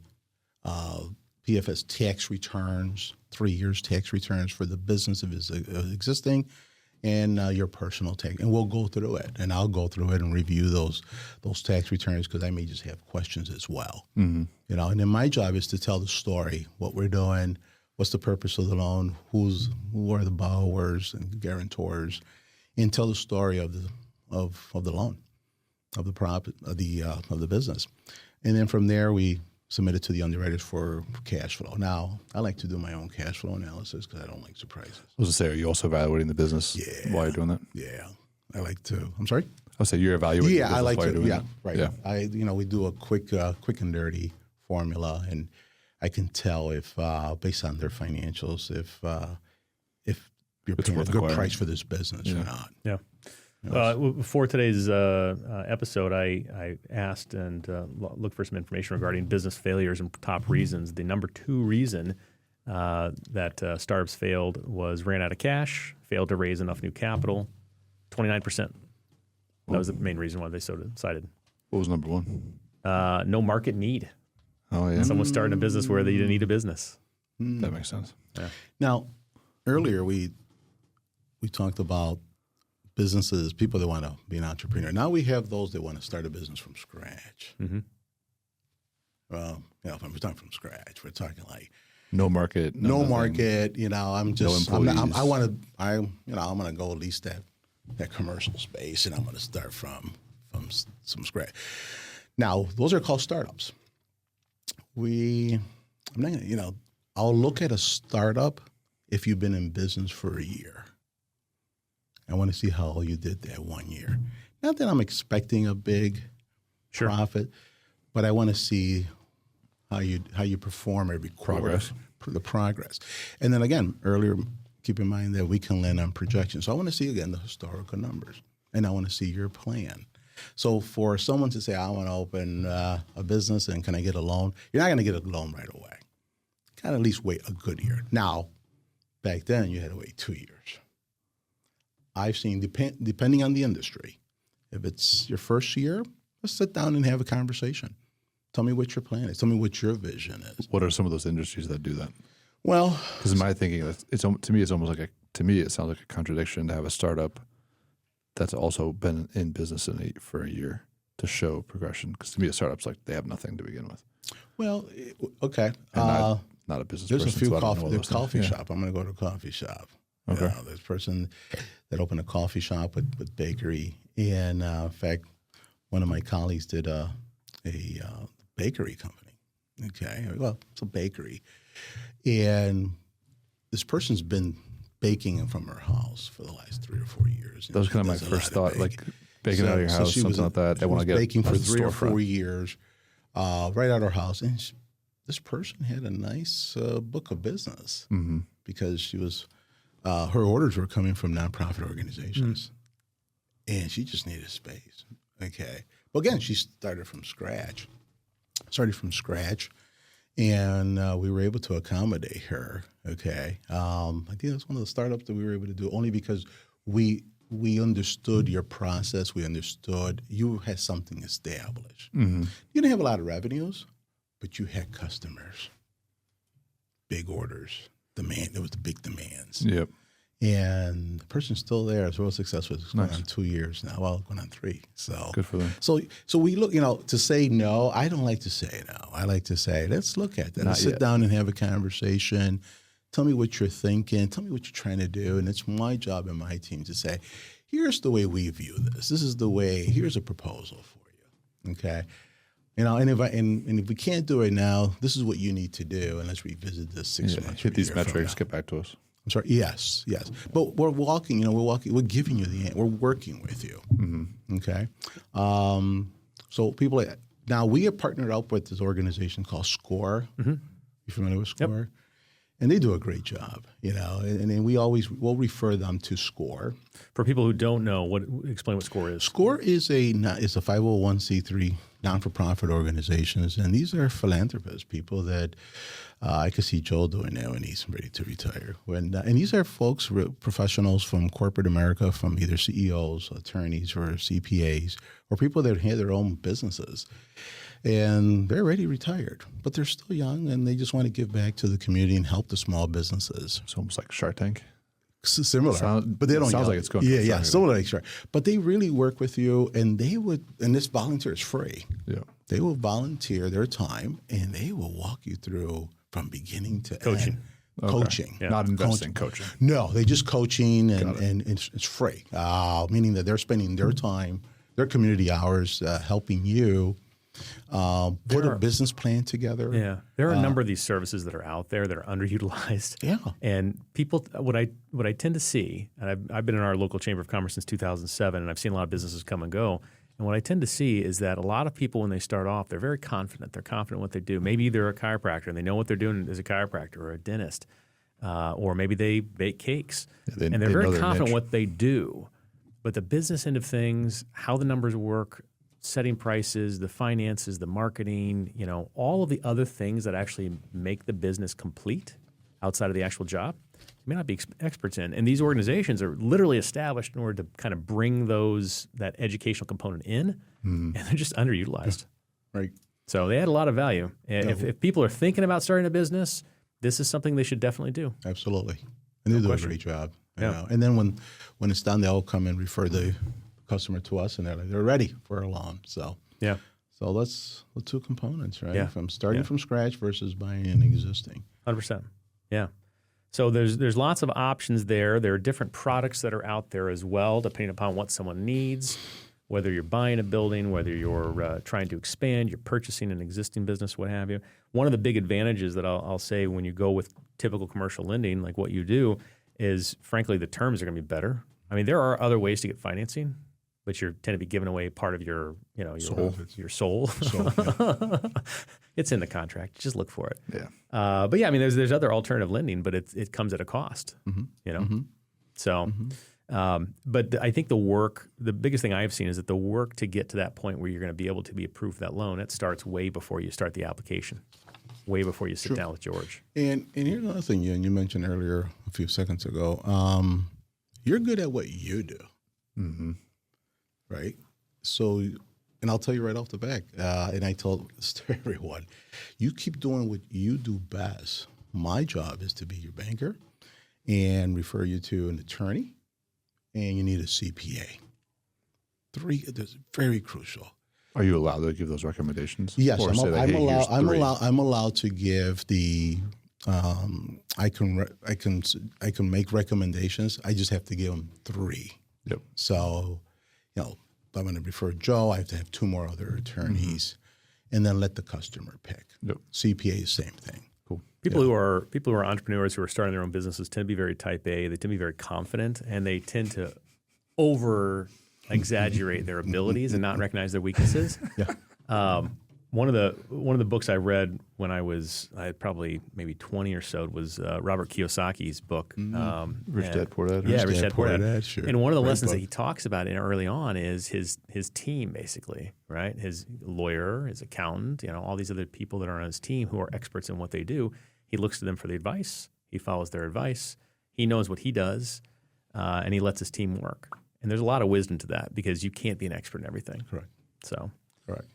PFS tax returns, 3 years tax returns for the business if it's existing, and your personal tax. And we'll go through it, and I'll go through it and review those tax returns because I may just have questions as well. Mm-hmm. And then my job is to tell the story, what we're doing, what's the purpose of the loan, who are the borrowers and guarantors, and tell the story of the loan, of the profit, of the business. And then from there, we submit it to the underwriters for cash flow. Now, I like to do my own cash flow analysis because I don't like surprises. I was going to say, are you also evaluating the business while you're doing that? Yeah, I like to. I'm sorry? I would say you're evaluating the business I like while to. you're doing Right. Yeah. We do a quick and dirty formula, and I can tell if, based on their financials, if you're paying a good price for this business or not. Yeah. For today's episode, I asked and looked for some information regarding business failures and top reasons. The number 2 reason that startups failed was ran out of cash, failed to raise enough new capital, 29%. That was the main reason why they so decided. What was number 1? No market need. Oh, yeah. Someone's starting a business where they didn't need a business. That makes sense. Yeah. Now, earlier we talked about businesses, people that want to be an entrepreneur. Now we have those that want to start a business from scratch. Mm-hmm. Well, we're talking from scratch. We're talking like no market. No market. I'm just. No employees. I'm going to go at least that commercial space, and I'm going to start from some scratch. Now, those are called startups. I'll look at a startup if you've been in business for a year. I want to see how you did that 1 year. Not that I'm expecting a big profit, but I want to see how you perform every quarter. The progress. And then again, earlier, keep in mind that we can land on projections. So I want to see, again, the historical numbers, and I want to see your plan. So for someone to say, I want to open a business and can I get a loan? You're not going to get a loan right away. Got to at least wait a good year. Now, back then, you had to wait 2 years. I've seen, depending on the industry, if it's your first year, let's sit down and have a conversation. Tell me what your plan is. Tell me what your vision is. What are some of those industries that do that? Well, because in my thinking, to me, it sounds like a contradiction to have a startup that's also been in business for a year to show progression. Because to me, a startup's like they have nothing to begin with. Well, okay. Not a business there's person. There's a coffee shop. I'm going to go to a coffee shop. Okay. There's a person that opened a coffee shop with bakery. And in fact, one of my colleagues did a bakery company. Okay. Well, it's a bakery. And this person's been baking from her house for the last 3 or 4 years. That was kind of my first thought, like baking out of your house, something like that. They want to get baking for 3 or 4 years, right out of her house. And this person had a nice book of business because she was, her orders were coming from nonprofit organizations, and she just needed space. Okay. Well, again, she started from scratch. And we were able to accommodate her. Okay, I think that's one of the startups that we were able to do only because we understood your process. We understood you had something established. You didn't have a lot of revenues, but you had customers, big orders, demand. There was the big demands. Yep. And the person's still there. It's real successful. It's going on 2 years now. Well, going on 3. So good for them. So we look, to say no. I don't like to say no. I like to say, let's look at that. Let's sit down and have a conversation. Tell me what you're thinking. Tell me what you're trying to do. And it's my job and my team to say, here's the way we view this. This is the way. Here's a proposal for you. Okay. And if we can't do it now, this is what you need to do. And let's revisit this 6 months. Hit these metrics. Get back to us. I'm sorry. Yes. But we're walking. We're giving you the. We're working with you. Okay. So people now we have partnered up with this organization called SCORE. You familiar with SCORE? Yep. And they do a great job. And we'll refer them to SCORE. For people who don't know, explain what SCORE is. SCORE is a 501c3 non-for-profit organizations, and these are philanthropists, people that I could see Joel doing now when he's ready to retire. And these are folks, professionals from corporate America, from either CEOs, attorneys, or CPAs, or people that had their own businesses. And they're already retired, but they're still young, and they just want to give back to the community and help the small businesses. It's almost like Shark Tank. Similar, but they don't. Sounds like it's going. Similar like Shark. But they really work with you, and they would. And this volunteer is free. Yeah, they will volunteer their time, and they will walk you through from beginning to coaching. end. coaching. Yeah. Not investing, coaching. No, they just coaching, and it's free, meaning that they're spending their time, their community hours helping you put a business plan together. Yeah, there are a number of these services that are out there that are underutilized. Yeah. And people, what I tend to see, and I've been in our local chamber of commerce since 2007, and I've seen a lot of businesses come and go. And what I tend to see is that a lot of people, when they start off, they're very confident. They're confident in what they do. Maybe they're a chiropractor and they know what they're doing as a chiropractor, or a dentist, or maybe they bake cakes. Yeah, and they're very confident niche. in what they do. But the business end of things, how the numbers work, setting prices, the finances, the marketing, all of the other things that actually make the business complete outside of the actual job, you may not be experts in. And these organizations are literally established in order to kind of bring that educational component in, and they're just underutilized. Right. So they add a lot of value. If people are thinking about starting a business, this is something they should definitely do. Absolutely. And they do a great job. You Yeah. know. And then when it's done, they'll come and refer the customer to us, and they're ready for a loan. So Yeah. so let's do components, right? Yeah. From starting from scratch versus buying an existing. 100%. Yeah. So there's lots of options there. There are different products that are out there as well, depending upon what someone needs, whether you're buying a building, whether you're trying to expand, you're purchasing an existing business, what have you. One of the big advantages that I'll say when you go with typical commercial lending, like what you do, is frankly the terms are going to be better. I mean, there are other ways to get financing, but you tend to be giving away part of your soul. It's in the contract. Just look for it. Yeah. But yeah, I mean, there's other alternative lending, but it comes at a cost. So, but I think the biggest thing I've seen is that the work to get to that point where you're going to be able to be approved for that loan, it starts way before you start the application, way before you sit down with George. And here's another thing, you mentioned earlier a few seconds ago. You're good at what you do. Right? So, and I'll tell you right off the bat, and I told this to everyone, you keep doing what you do best. My job is to be your banker and refer you to an attorney, and you need a CPA. That's very crucial. Are you allowed to give those recommendations? Yes, Or say like, hey, here's three? I'm allowed to give the. I can make recommendations. I just have to give them 3. Yep. So, if I'm going to refer Joe, I have to have 2 more other attorneys, and then let the customer pick. Yep. CPA, same thing. Cool. People who are entrepreneurs who are starting their own businesses tend to be very type A. They tend to be very confident, and they tend to over exaggerate their abilities and not recognize their weaknesses. Yeah. One of the books I read when I had probably maybe 20 or so was Robert Kiyosaki's book. Rich Dad, Poor Dad. Yeah, Rich Dad, Poor Dad. Sure. And one of the Great lessons book. that he talks about early on is his team, basically, right? His lawyer, his accountant, all these other people that are on his team who are experts in what they do. He looks to them for the advice. He follows their advice. He knows what he does, and he lets his team work. And there's a lot of wisdom to that because you can't be an expert in everything. Correct. So, Correct.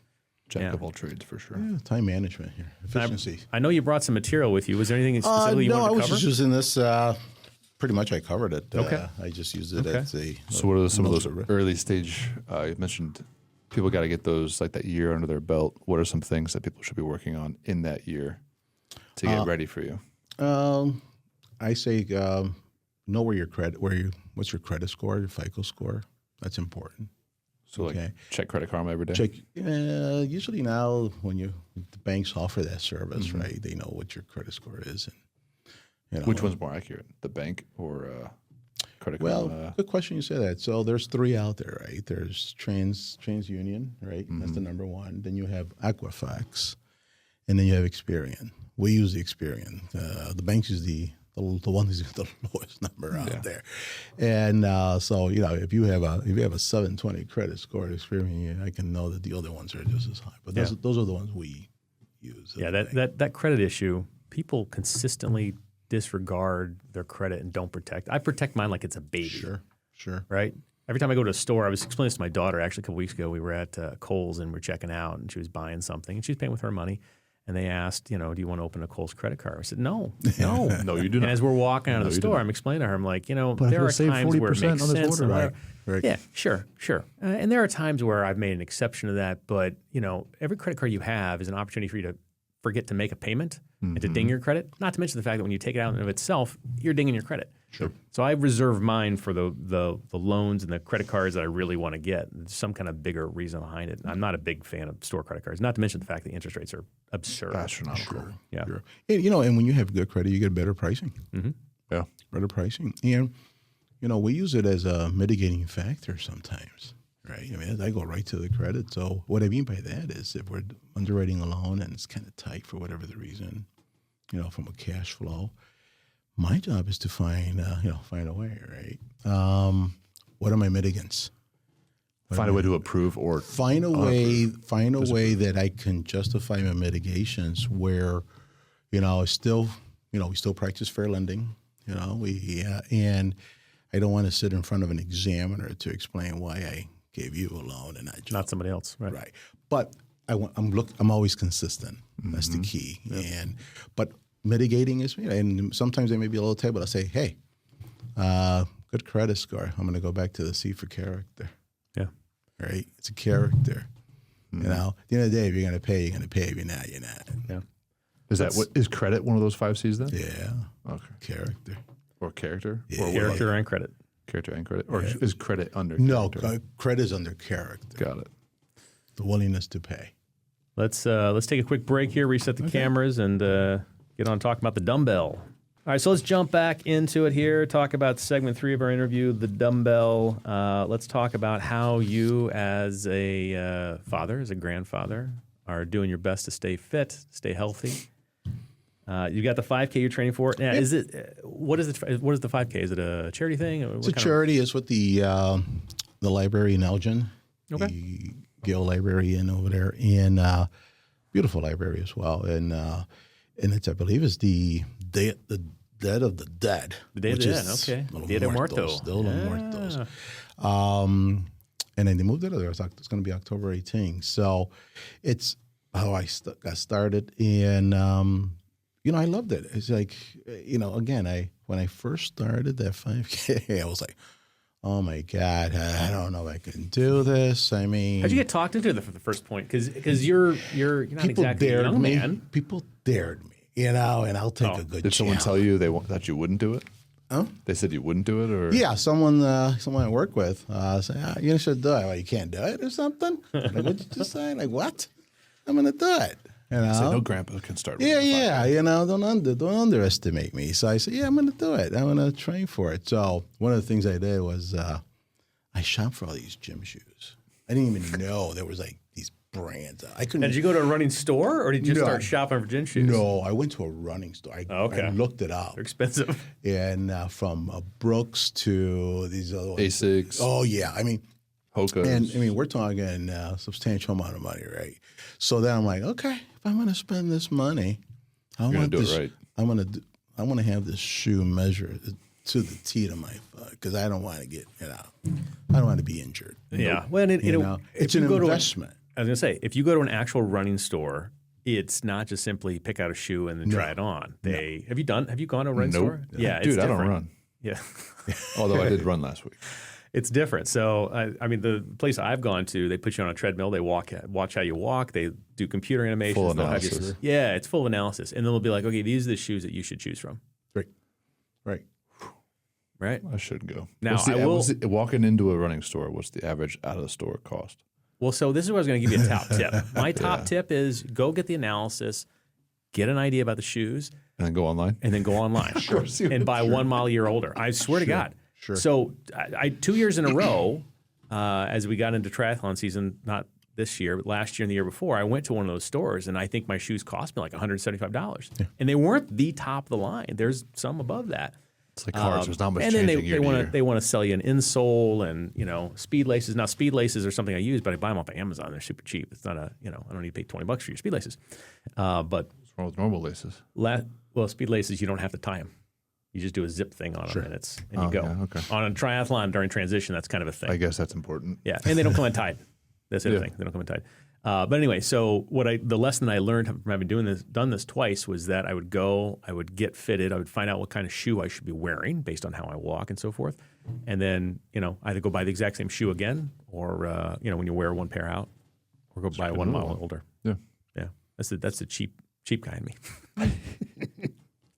Jack of all trades for sure. Yeah, time management here, efficiency. I know you brought some material with you. Was there anything specifically you no, wanted I to was cover? just using this. Pretty much, I covered it. Okay. I just used it as a. So what are some of those notes. early stage, you mentioned people got to get those like that year under their belt. What are some things that people should be working on in that year to get ready for you? I say know what's your credit score, your FICO score. That's important. So like check Credit Karma every day? Check. Usually now when the banks offer that service, right? They know what your credit score is. And, Which one's more accurate, the bank or Credit Well, Karma? good question you say that. So there's 3 out there, right? There's TransUnion, right? That's the number one. Then you have Equifax, and then you have Experian. We use the Experian. The banks use the one who's the lowest number out there. And so if you have a 720 credit score at Experian, I can know that the other ones are just as high. But those are the ones we use. Yeah, that credit issue, people consistently disregard their credit and don't protect. I protect mine like it's a baby. Sure. Right? Every time I go to a store, I was explaining this to my daughter actually a couple weeks ago. We were at Kohl's and we're checking out, and she was buying something, and she was paying with her money. And they asked, do you want to open a Kohl's credit card? I said, no. No, you do not. And as we're walking out of the store, I'm explaining to her, I'm like, But there I are save times where it 40% makes on this sense. order. Right. Yeah, sure. And there are times where I've made an exception to that, but every credit card you have is an opportunity for you to forget to make a payment and to ding your credit. Not to mention the fact that when you take it out in of itself, you're dinging your credit. Sure. So I reserve mine for the loans and the credit cards that I really want to get. There's some kind of bigger reason behind it. I'm not a big fan of store credit cards. Not to mention the fact that the interest rates are absurd. Astronomical. Sure. Yeah. Sure. And, and when you have good credit, you get better pricing. Yeah. Better pricing. And, we use it as a mitigating factor sometimes, right? I mean, I go right to the credit. So what I mean by that is if we're underwriting a loan and it's kind of tight for whatever the reason, from a cash flow, my job is to find a way, right? What are my mitigants? Find a way to approve or Find a way that I can justify my mitigations where, it's still, we still practice fair lending, and I don't want to sit in front of an examiner to explain why I gave you a loan and not somebody else, right? Right. But I'm always consistent. That's the key. Yeah. But mitigating is, and sometimes they may be a little tight, but I'll say, hey, good credit score. I'm going to go back to the C for character. Yeah. Right? It's a character. At the end of the day, if you're going to pay, you're going to pay. If you're not, you're not. Yeah. Is credit one of those 5 C's then? Yeah. Okay. Character. Or character? Yeah. Or Character and credit. Character and credit? Or is credit under character? No, credit is under character. Got it. The willingness to pay. Let's take a quick break here, reset the cameras, and get on talking about the dumbbell. All right, so let's jump back into it here, talk about segment 3 of our interview, the dumbbell. Let's talk about how you as a father, as a grandfather, are doing your best to stay fit, stay healthy. You got the 5K you're training for. Now, is it what is the 5K? Is it a charity thing? It's a charity. It's with the library in Elgin. Okay. The Gill Library in over there, and beautiful library as well. And it's, I believe, is the Dead of the Dead. The Day of the Dead. Okay. Dia de Muertos. Dia de Muertos. And then they moved it there. It's going to be October 18th. So it's how I got started, and I loved it. It's like, again, when I first started that 5K, I was like, oh my God, I don't know if I can do this. I mean, how'd you get talked into it for the first point? Because you're not exactly a young man. People dared me, and I'll take a good. Did someone tell you that you wouldn't do it? Huh? They said you wouldn't do it, or yeah, someone I work with said, you should do it. Well, you can't do it or something. Like, what'd you just say? Like, what? I'm gonna do it. So no grandpa can start. Yeah. Don't underestimate me. So I said, yeah, I'm going to do it. I'm going to train for it. So one of the things I did was I shopped for all these gym shoes. I didn't even know there was like these brands. I couldn't. Did you go to a running store, or did you start shopping for gym shoes? No, I went to a running store. I looked it up. They're expensive. And from Brooks to these other ones. Asics. Oh yeah, I mean. Hoka's. And we're talking a substantial amount of money, right? So then I'm like, okay, if I'm going to spend this money, I want this. Right. I want to have this shoe measured to the T to my foot because I don't want to get, I don't want to be injured. Yeah, well, it's an investment. I was going to say, if you go to an actual running store, it's not just simply pick out a shoe and then try it on. Have you gone to a running store? Yeah, dude, I don't run. Yeah, although I did run last week. It's different. So, I mean, the place I've gone to, they put you on a treadmill. They watch how you walk. They do computer animations. Full analysis. It's full of analysis. And then they'll be like, okay, these are the shoes that you should choose from. Right. I should go. Now, walking into a running store, what's the average out of the store cost? Well, so this is where I was going to give you a top tip. My top tip is go get the analysis, get an idea about the shoes. And then go online? Sure. And buy 1 mile a year older. I swear to God. Sure. So I 2 years in a row, as we got into triathlon season, not this year, but last year and the year before, I went to one of those stores, and I think my shoes cost me like $175. Yeah. And they weren't the top of the line. There's some above that. It's like cars. There's not much and changing then they want to sell you an insole and speed laces. Now speed laces are something I use, but I buy them off of Amazon. They're super cheap. It's not I don't need to pay $20 for your speed laces. But what's wrong with normal laces? Speed laces you don't have to tie them. You just do a zip thing on them, and you go. Yeah, okay. On a triathlon during transition, that's kind of a thing. I guess that's important. Yeah, and they don't come untied. That's the other thing. They don't come untied. But anyway, so the lesson I learned from having done this twice was that I would go, I would get fitted, I would find out what kind of shoe I should be wearing based on how I walk and so forth, and then either go buy the exact same shoe again, or when you wear one pair out, or go buy 1 mile older. Yeah. That's the cheap cheap guy in me.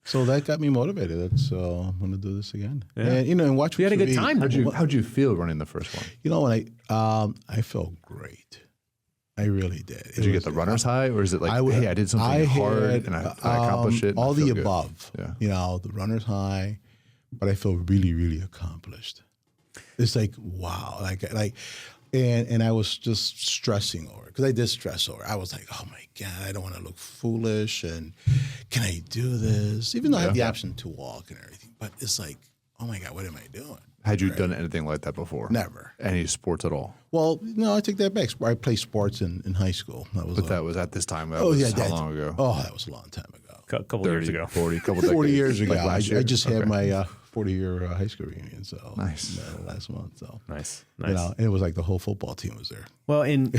So that got me motivated. So I'm going to do this again. Yeah. And, and watch. We had a what good you eat. time. How'd you feel running the first one? When I felt great. I really did. Did you get the runner's high, or is it like, hey, I did something hard and I accomplished it? And All I feel the good? above. Yeah. The runner's high, but I feel really, really accomplished. It's like, wow. And I was just stressing over it because I did stress over it. I was like, oh my God, I don't want to look foolish. And can I do this? Even though I have the option to walk and everything. But it's like, oh my God, what am I doing? Had you done anything like that before? Never. Any sports at all? Well, no, I take that back. I played sports in high school. That was at this time. That how long ago? Oh, that was a long time ago. A couple years ago. 40 years ago. Like last year? I just had my 40-year high school reunion. So nice. Last month. So Nice. and it was like the whole football team was there. Well, and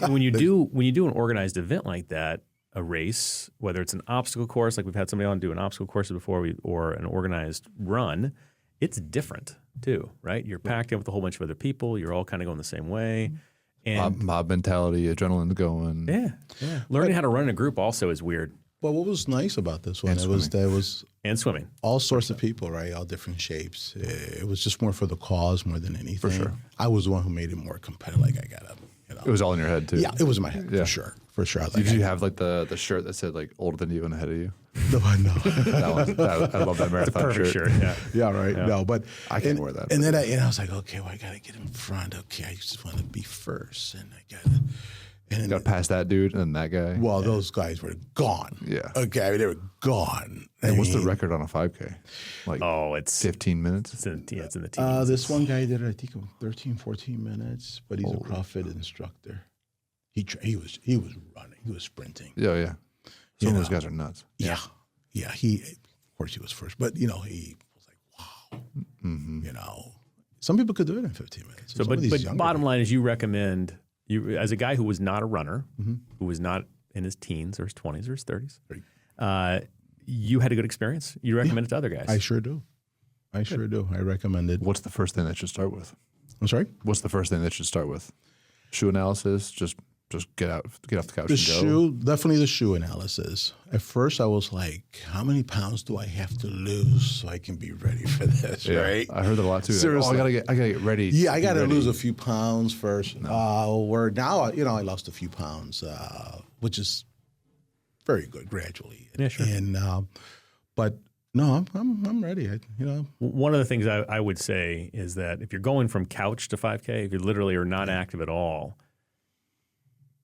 when you do an organized event like that, a race, whether it's an obstacle course, like we've had somebody on do an obstacle course before, or an organized run, it's different too, right? You're packed in with a whole bunch of other people. You're all kind of going the same way. And mob mentality, adrenaline going. Yeah. Learning how to run in a group also is weird. Well, what was nice about this one, And swimming. all sorts of people, right? All different shapes. It was just more for the cause more than anything. For sure. I was the one who made it more competitive. Like I got up, It was all in your head too. Yeah, it was in my head for sure. I was like, Did you have like the shirt that said like older than you and ahead of you? No, I love that marathon Perfect shirt. Yeah. yeah, right. Yeah. No, but I can't wear that. And then I was like, okay, well, I got to get in front. Okay, I just want to be first, and I got to. And got past that dude and that guy. Well, those guys were gone. Yeah. Okay, they were gone. And what's the record on a 5K? Like, it's 15 minutes? it's in the teens. This one guy did it, I think, 13, 14 minutes, but he's a CrossFit instructor. He was running. He was sprinting. Yeah. Some of those guys are nuts. Yeah. He, of course, he was first, but he was like, wow. Mm-hmm. Some people could do it in 15 minutes. So, but bottom line is, you recommend you as a guy who was not a runner, who was not in his teens or his 20s or his 30s. You had a good experience. You recommend it to other guys. I sure do. I recommend it. What's the first thing that should start with? I'm sorry? What's the first thing that should start with? Shoe analysis, just get off the couch The and shoe, go. definitely the shoe analysis. At first, I was like, "How many pounds do I have to lose so I can be ready for this?" Right? I heard that a lot too. Seriously. Like, I gotta get ready. Yeah, I got to lose a few pounds first. Where now, I lost a few pounds, which is very good gradually. Yeah, sure. And but no, I'm ready. One of the things I would say is that if you're going from couch to 5K, if you literally are not active at all,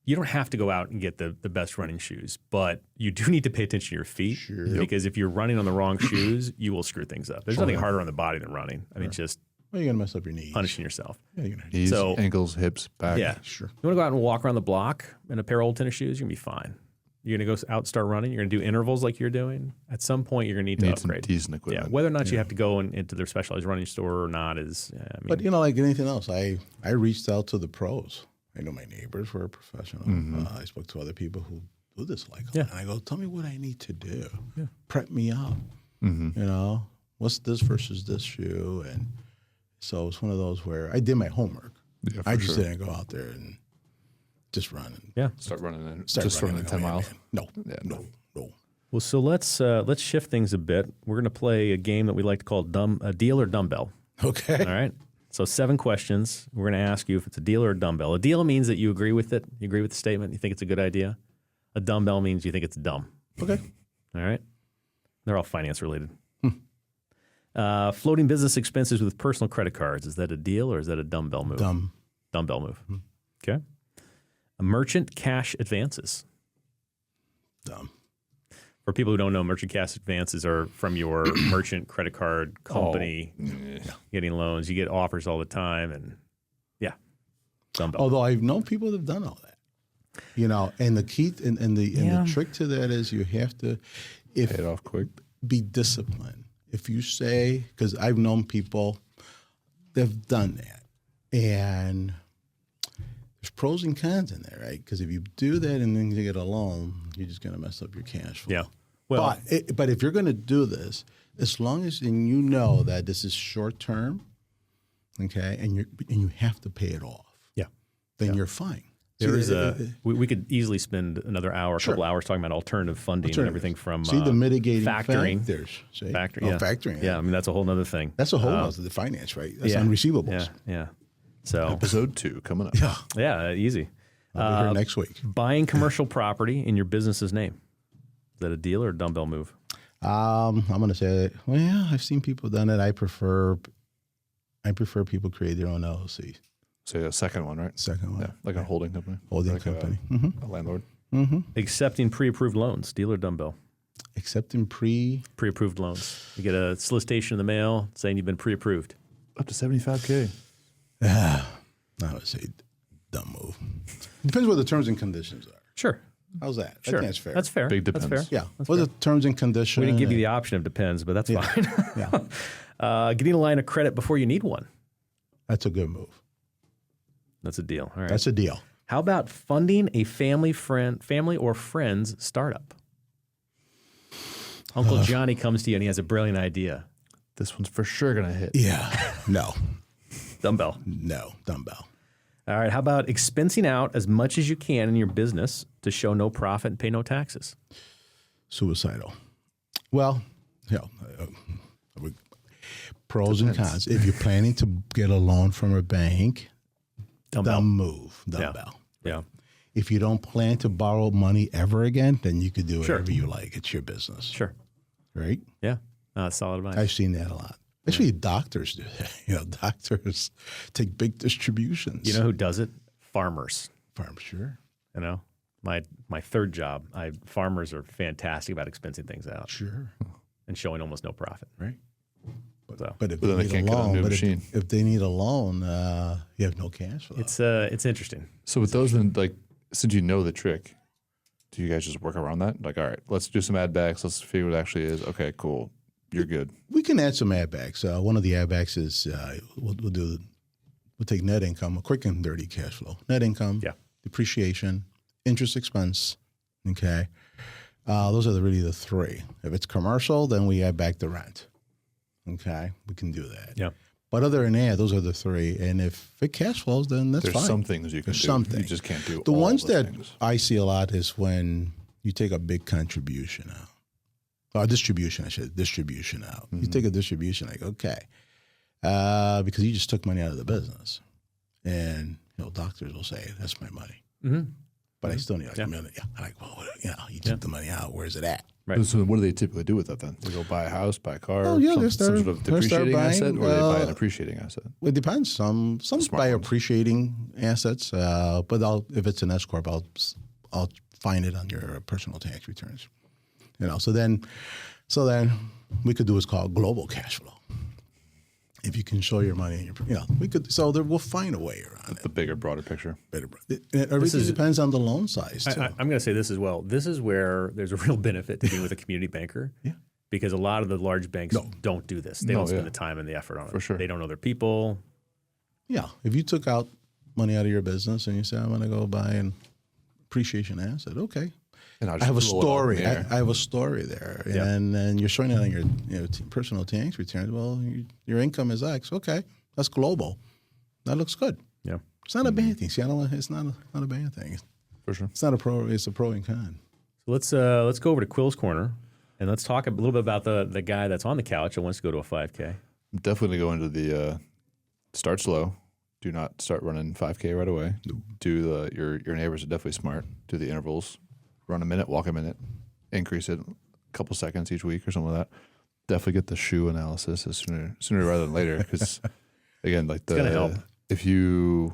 you don't have to go out and get the best running shoes, but you do need to pay attention to your feet. Sure. Because if you're running on the wrong shoes, you will screw things up. There's nothing harder on the body than running. I mean, just Well, you're gonna mess up your knees. punishing yourself. Yeah, you're gonna. Knees, So- ankles, hips, back. Yeah. Sure. You want to go out and walk around the block in a pair of old tennis shoes, you're going to be fine. You're going to go out and start running. You're going to do intervals like you're doing. At some point, you're going to need to Need some upgrade. decent equipment. Yeah, whether or not you have to go into their specialized running store or not is. But like anything else, I reached out to the pros. I know my neighbors were professional. I spoke to other people who do this like a lot. And I go, tell me what I need to do. Yeah. Prep me up. What's this versus this shoe? And so it's one of those where I did my homework. Yeah, I just didn't go out there and just run. And Start running in. start Just running running and 10 go, "Yeah, miles. man, No. Well, so let's shift things a bit. We're going to play a game that we like to call Deal or Dumbbell. Okay. All right. So 7 questions. We're going to ask you if it's a deal or a dumbbell. A deal means that you agree with it. You agree with the statement. You think it's a good idea. A dumbbell means you think it's dumb. Okay. All right. They're all finance related. Floating business expenses with personal credit cards. Is that a deal or is that a dumbbell move? Dumbbell move. Okay. A merchant cash advances. Dumb. For people who don't know, merchant cash advances are from your merchant credit card company getting loans. You get offers all the time, and dumbbell. Although I've known people that have done all that. And the key and the trick to that is you have to Pay it off quick. be disciplined. If you say, because I've known people that have done that, and there's pros and cons in there, right? Because if you do that and then you get a loan, you're just going to mess up your cash flow. Yeah. Well, But if you're going to do this, as long as you know that this is short term, okay, and you have to pay it off, then you're fine. There is we could easily spend another hour, a Sure. couple hours talking about alternative funding and everything from the mitigating factoring. factors. See? Factoring, Factoring. Yeah, I mean, that's a whole other thing. That's a whole other the finance, right? That's Yeah. on receivables. Yeah, yeah. So, Episode 2 coming up. yeah, easy. I'll be here next week. Buying commercial property in your business's name. Is that a deal or a dumbbell move? I'm going to say, well, yeah, I've seen people done it. I prefer people create their own LLC. So a second one, right? Second one. Yeah, like a holding company. Holding like company. A landlord. Accepting pre-approved loans, deal or dumbbell? Accepting Pre-approved loans. You get a solicitation in the mail saying you've been pre-approved. Up to $75K. I would say dumb move. Depends what the terms and conditions are. Sure. How's that? I Sure. think that's fair. That's fair. Big That's depends. fair. Yeah. What are the terms and conditions? We didn't give you the option of depends, but that's fine. Yeah. Getting a line of credit before you need one. That's a good move. That's a deal. All right. That's a deal. How about funding a family or friend's startup? Uncle Johnny comes to you and he has a brilliant idea. This one's for sure going to hit. Yeah. No. Dumbbell. No. Dumbbell. All right. How about expensing out as much as you can in your business to show no profit and pay no taxes? Suicidal. Well, pros and cons. If you're planning to get a loan from a bank, dumb move, dumbbell. Yeah. If you don't plan to borrow money ever again, then you could do Sure. whatever you like. It's your business. Sure. Right? Yeah. Solid advice. I've seen that a lot. Actually, doctors do that. Doctors take big distributions. You know who does it? Farmers. Farm, sure. You know, my third job, farmers are fantastic about expensing things out Sure. and showing almost no profit. Right. So But if But then they they need can't a get a loan, new but machine. if they need a loan, you have no cash flow. it's interesting. So with those, then, like, since you know the trick, do you guys just work around that? Like, all right, let's do some ad backs. Let's figure what it actually is. Okay, cool. You're good. We can add some ad backs. One of the ad backs is we'll take net income, a quick and dirty cash flow. Net income, Yeah. depreciation, interest expense. Okay, those are really the three. If it's commercial, then we add back the rent. Okay, we can do that. Yeah. But other than that, those are the three. And if it cash flows, then that's There's fine. some things you can There's do. something. You just can't do The all ones the that things. I see a lot is when you take a big contribution out. Or distribution, I should distribution out. You take a distribution, like, okay. Because you just took money out of the business. And doctors will say, that's my money. Mm-hmm. But I still need like Yeah. $1 million. Yeah. I'm like, well, you took the money out. Where's it at? Right. So what do they typically do with that then? They go buy a house, buy a car, Oh, yeah, some they'll sort of start depreciating buying, asset, or they buy an appreciating asset? It depends. Some Smart buy ones. appreciating assets, but if it's an S corp, I'll find it on your personal tax returns. So then we could do what's called global cash flow. If you can show your money, we could. So we'll find a way around it. The bigger, broader picture. Everything depends on the loan size too. I'm going to say this as well. This is where there's a real benefit to being with a community banker. Yeah. Because a lot of the large banks don't do this. They No, don't spend yeah. the time and the effort on it. For sure. They don't know their people. Yeah, if you took out money out of your business and you say, I'm going to go buy an appreciation asset, okay. And I have a story. I I have a story there, Yeah. and then you're showing it on your personal tax returns. Well, your income is X. Okay, that's global. That looks good. Yeah. It's not a bad thing. See, it's not a bad thing. For sure. It's not a pro. It's a pro and con. So let's go over to Quill's Corner and let's talk a little bit about the guy that's on the couch that wants to go to a 5K. I'm definitely going to the start slow. Do not start running 5K right away. Do your neighbors are definitely smart. Do the intervals. Run a minute, walk a minute, increase it a couple seconds each week or something like that. Definitely get the shoe analysis as sooner rather than later, because again, like It's gonna help. if you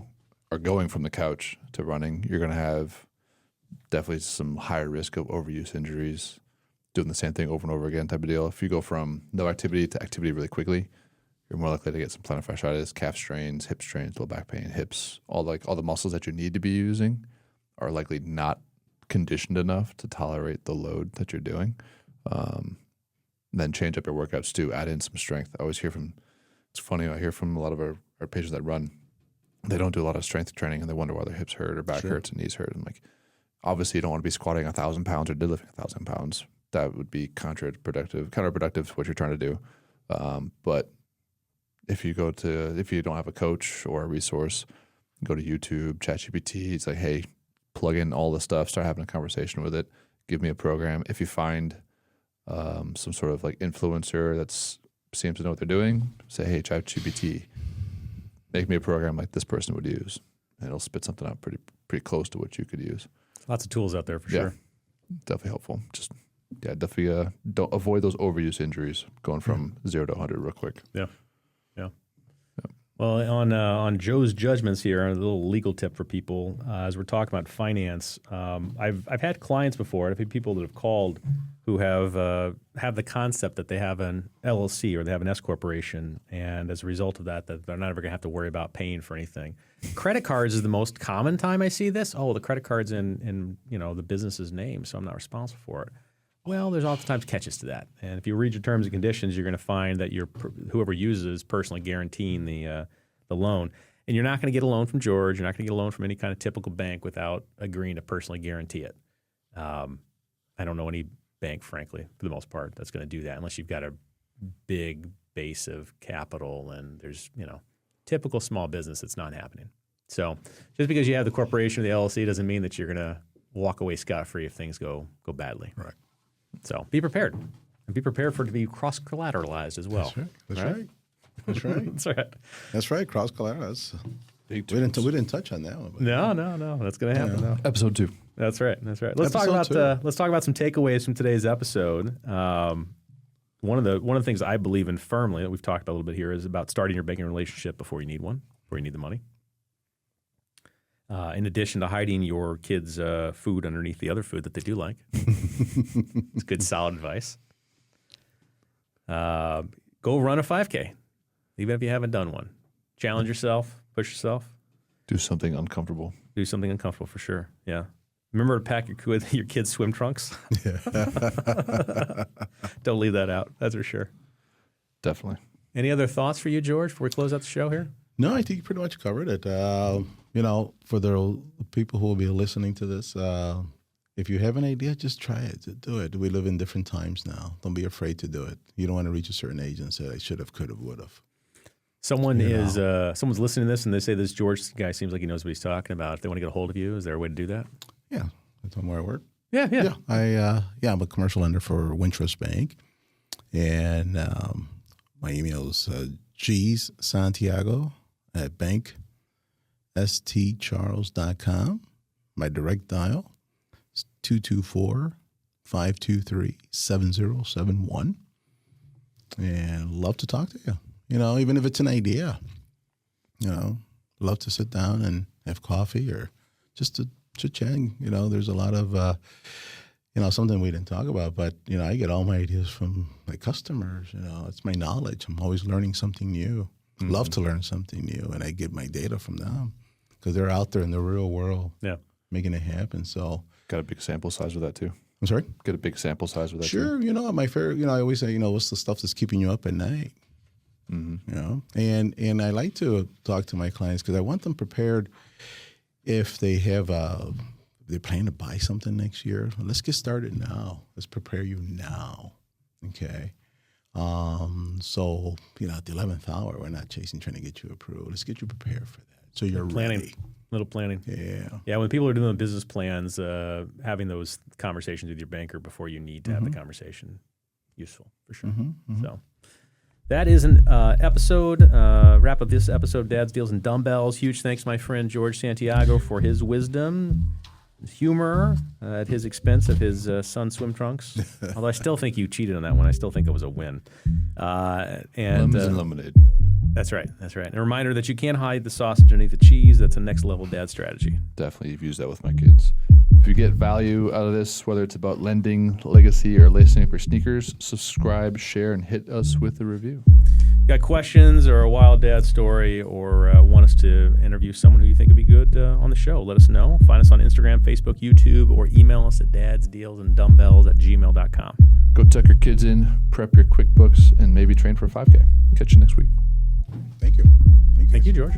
are going from the couch to running, you're going to have definitely some higher risk of overuse injuries, doing the same thing over and over again type of deal. If you go from no activity to activity really quickly, you're more likely to get some plantar fasciitis, calf strains, hip strains, low back pain, hips, all the muscles that you need to be using are likely not conditioned enough to tolerate the load that you're doing. Then change up your workouts too, add in some strength. I always hear it's funny, I hear from a lot of our patients that run, they don't do a lot of strength training and they wonder why their hips hurt or back hurts and knees hurt. And like, obviously you don't want to be squatting 1,000 pounds or deadlifting 1,000 pounds. That would be counterproductive to what you're trying to do. But if you don't have a coach or a resource, go to YouTube, ChatGPT. It's like, hey, plug in all the stuff, start having a conversation with it, give me a program. If you find some sort of like influencer that seems to know what they're doing, say, hey, ChatGPT, make me a program like this person would use. And it'll spit something out pretty close to what you could use. Lots of tools out there for sure. Definitely helpful. Just definitely don't avoid those overuse injuries going from 0 to 100 real quick. Yeah. Well, on Joe's judgments here, a little legal tip for people as we're talking about finance. I've had clients before. I've had people that have called who have the concept that they have an LLC or they have an S corporation, and as a result of that they're not ever going to have to worry about paying for anything. Credit cards is the most common time I see this. Oh, the credit card's in the business's name, so I'm not responsible for it. Well, there's oftentimes catches to that, and if you read your terms and conditions, you're going to find that whoever uses personally guaranteeing the loan, and you're not going to get a loan from George. You're not going to get a loan from any kind of typical bank without agreeing to personally guarantee it. I don't know any bank, frankly, for the most part, that's going to do that unless you've got a big base of capital and there's typical small business. It's not happening. So just because you have the corporation or the LLC doesn't mean that you're going to walk away scot-free if things go badly. Right. So be prepared. And be prepared for it to be cross-collateralized as well. That's right. That's right. That's right. That's right. Cross-collateral. We didn't touch on that one. But No. That's going to happen now. Episode 2. That's right. Let's talk about some takeaways from today's episode. One of the things I believe in firmly that we've talked about a little bit here is about starting your banking relationship before you need one, before you need the money. In addition to hiding your kids' food underneath the other food that they do like. It's good, solid advice. Go run a 5K, even if you haven't done one. Challenge yourself, push yourself. Do something uncomfortable. Do something uncomfortable for sure, yeah. Remember to pack your kids' swim trunks? Don't leave that out, that's for sure. Definitely. Any other thoughts for you, George, before we close out the show here? No, I think you pretty much covered it. For the people who will be listening to this, if you have an idea, just try it. Do it. We live in different times now. Don't be afraid to do it. You don't want to reach a certain age and say, I should have, could have, would have. Someone's listening to this and they say this George guy seems like he knows what he's talking about. If they want to get a hold of you, is there a way to do that? Yeah. That's where I work. Yeah. I'm a commercial lender for Wintrust Bank. And my email is George Santiago at bankstcharles.com. My direct dial is 224-523-7071. And love to talk to you. Even if it's an idea, love to sit down and have coffee or just to chit-chatting. There's a lot of, something we didn't talk about, but, I get all my ideas from my customers. It's my knowledge. I'm always learning something new. Mm-hmm. Love to learn something new, and I get my data from them because they're out there in the real world making it happen. So got a big sample size with that too. I'm sorry? Get a big sample size with that too. Sure. My favorite, I always say, what's the stuff that's keeping you up at night? Mm-hmm. And I like to talk to my clients because I want them prepared if they have they're planning to buy something next year. Well, let's get started now. Let's prepare you now. Okay. So at the 11th hour, we're not trying to get you approved. Let's get you prepared for that. So you're ready. Little planning. Yeah. Yeah. When people are doing business plans, having those conversations with your banker before you need to have the conversation, useful for sure. So. That is an episode, wrap up this episode of Dad's Deals and Dumbbells. Huge thanks to my friend George Santiago for his wisdom, humor at his expense of his son's swim trunks. Although I still think you cheated on that one. I still think it was a win. Lemons and lemonade. That's right. And a reminder that you can't hide the sausage underneath the cheese. That's a next level dad strategy. Definitely. You've used that with my kids. If you get value out of this, whether it's about lending, legacy, or lacing up your sneakers, subscribe, share, and hit us with a review. Got questions or a wild dad story or want us to interview someone who you think would be good on the show, let us know. Find us on Instagram, Facebook, YouTube, or email us at dadsdealsanddumbbells@gmail.com. Go tuck your kids in, prep your QuickBooks, and maybe train for a 5K. Catch you next week. Thank you. Thank you, George.